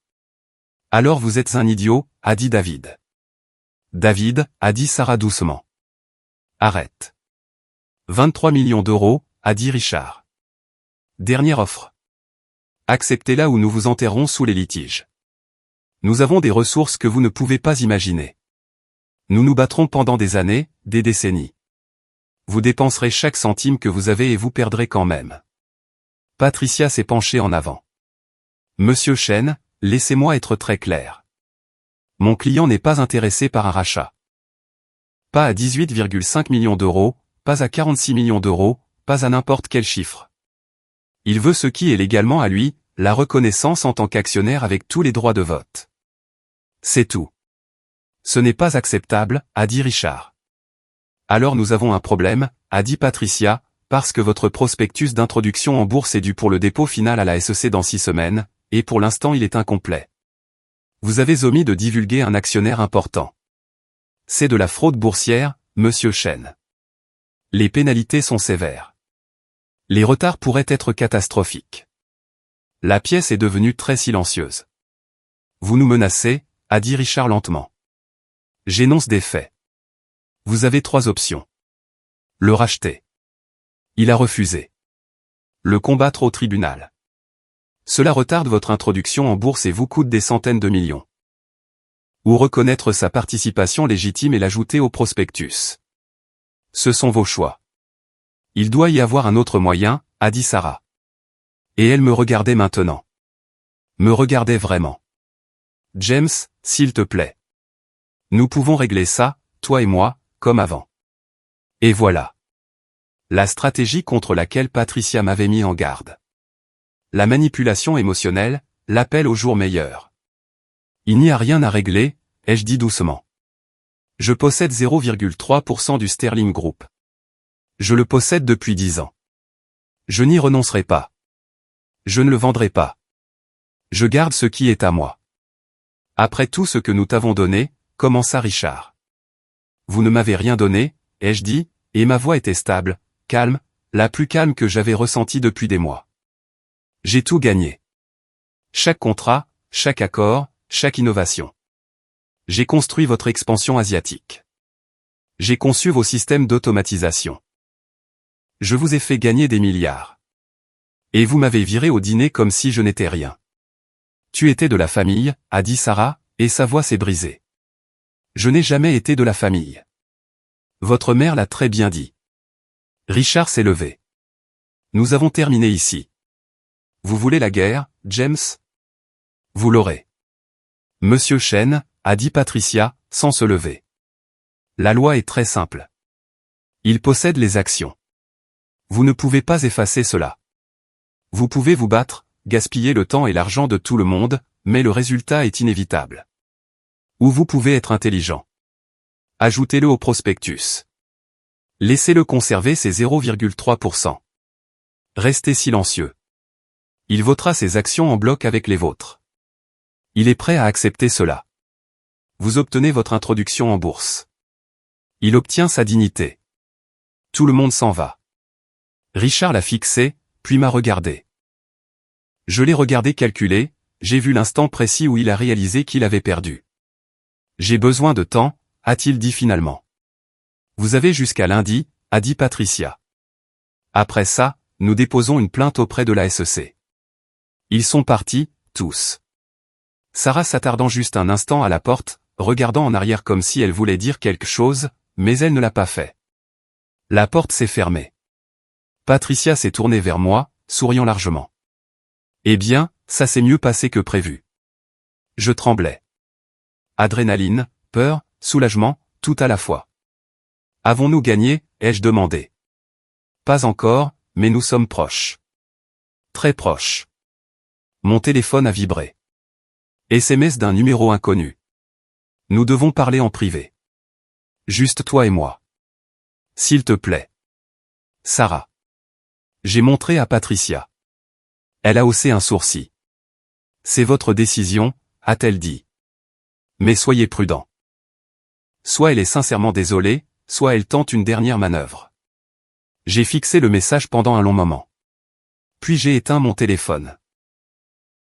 Alors vous êtes un idiot, a dit David. David, a dit Sarah doucement. Arrête. 23 millions d'euros, a dit Richard. Dernière offre. Acceptez-la ou nous vous enterrons sous les litiges. Nous avons des ressources que vous ne pouvez pas imaginer. Nous nous battrons pendant des années, des décennies. Vous dépenserez chaque centime que vous avez et vous perdrez quand même. Patricia s'est penchée en avant. Monsieur Chen, laissez-moi être très clair. Mon client n'est pas intéressé par un rachat. Pas à 18,5 millions d'euros, pas à 46 millions d'euros, pas à n'importe quel chiffre. Il veut ce qui est légalement à lui, la reconnaissance en tant qu'actionnaire avec tous les droits de vote. C'est tout. Ce n'est pas acceptable, a dit Richard. Alors nous avons un problème, a dit Patricia, parce que votre prospectus d'introduction en bourse est dû pour le dépôt final à la SEC dans 6 semaines, et pour l'instant il est incomplet. Vous avez omis de divulguer un actionnaire important. C'est de la fraude boursière, Monsieur Chen. Les pénalités sont sévères. Les retards pourraient être catastrophiques. La pièce est devenue très silencieuse. Vous nous menacez, a dit Richard lentement. J'énonce des faits. Vous avez 3 options. Le racheter. Il a refusé. Le combattre au tribunal. Cela retarde votre introduction en bourse et vous coûte des centaines de millions. Ou reconnaître sa participation légitime et l'ajouter au prospectus. Ce sont vos choix. Il doit y avoir un autre moyen, a dit Sarah. Et elle me regardait maintenant. Me regardait vraiment. James, s'il te plaît. Nous pouvons régler ça, toi et moi, comme avant. Et voilà. La stratégie contre laquelle Patricia m'avait mis en garde. La manipulation émotionnelle, l'appel au jour meilleur. Il n'y a rien à régler, ai-je dit doucement. Je possède 0,3% du Sterling Group. Je le possède depuis 10 ans. Je n'y renoncerai pas. Je ne le vendrai pas. Je garde ce qui est à moi. Après tout ce que nous t'avons donné, commença Richard. Vous ne m'avez rien donné, ai-je dit, et ma voix était stable, calme, la plus calme que j'avais ressentie depuis des mois. J'ai tout gagné. Chaque contrat, chaque accord, chaque innovation. J'ai construit votre expansion asiatique. J'ai conçu vos systèmes d'automatisation. Je vous ai fait gagner des milliards. Et vous m'avez viré au dîner comme si je n'étais rien. Tu étais de la famille, a dit Sarah, et sa voix s'est brisée. Je n'ai jamais été de la famille. Votre mère l'a très bien dit. Richard s'est levé. Nous avons terminé ici. Vous voulez la guerre, James? Vous l'aurez. Monsieur Chen, a dit Patricia, sans se lever. La loi est très simple. Il possède les actions. Vous ne pouvez pas effacer cela. Vous pouvez vous battre, gaspiller le temps et l'argent de tout le monde, mais le résultat est inévitable. Ou vous pouvez être intelligent. Ajoutez-le au prospectus. Laissez-le conserver ses 0,3%. Restez silencieux. Il votera ses actions en bloc avec les vôtres. Il est prêt à accepter cela. Vous obtenez votre introduction en bourse. Il obtient sa dignité. Tout le monde s'en va. Richard l'a fixé, puis m'a regardé. Je l'ai regardé calculer, j'ai vu l'instant précis où il a réalisé qu'il avait perdu. J'ai besoin de temps, a-t-il dit finalement. Vous avez jusqu'à lundi, a dit Patricia. Après ça, nous déposons une plainte auprès de la SEC. Ils sont partis, tous. Sarah s'attardant juste un instant à la porte, regardant en arrière comme si elle voulait dire quelque chose, mais elle ne l'a pas fait. La porte s'est fermée. Patricia s'est tournée vers moi, souriant largement. Eh bien, ça s'est mieux passé que prévu. Je tremblais. Adrénaline, peur, soulagement, tout à la fois. Avons-nous gagné, ai-je demandé. Pas encore, mais nous sommes proches. Très proches. Mon téléphone a vibré. SMS d'un numéro inconnu. Nous devons parler en privé. Juste toi et moi. S'il te plaît. Sarah. J'ai montré à Patricia. Elle a haussé un sourcil. C'est votre décision, a-t-elle dit. Mais soyez prudent. Soit elle est sincèrement désolée, soit elle tente une dernière manœuvre. J'ai fixé le message pendant un long moment. Puis j'ai éteint mon téléphone.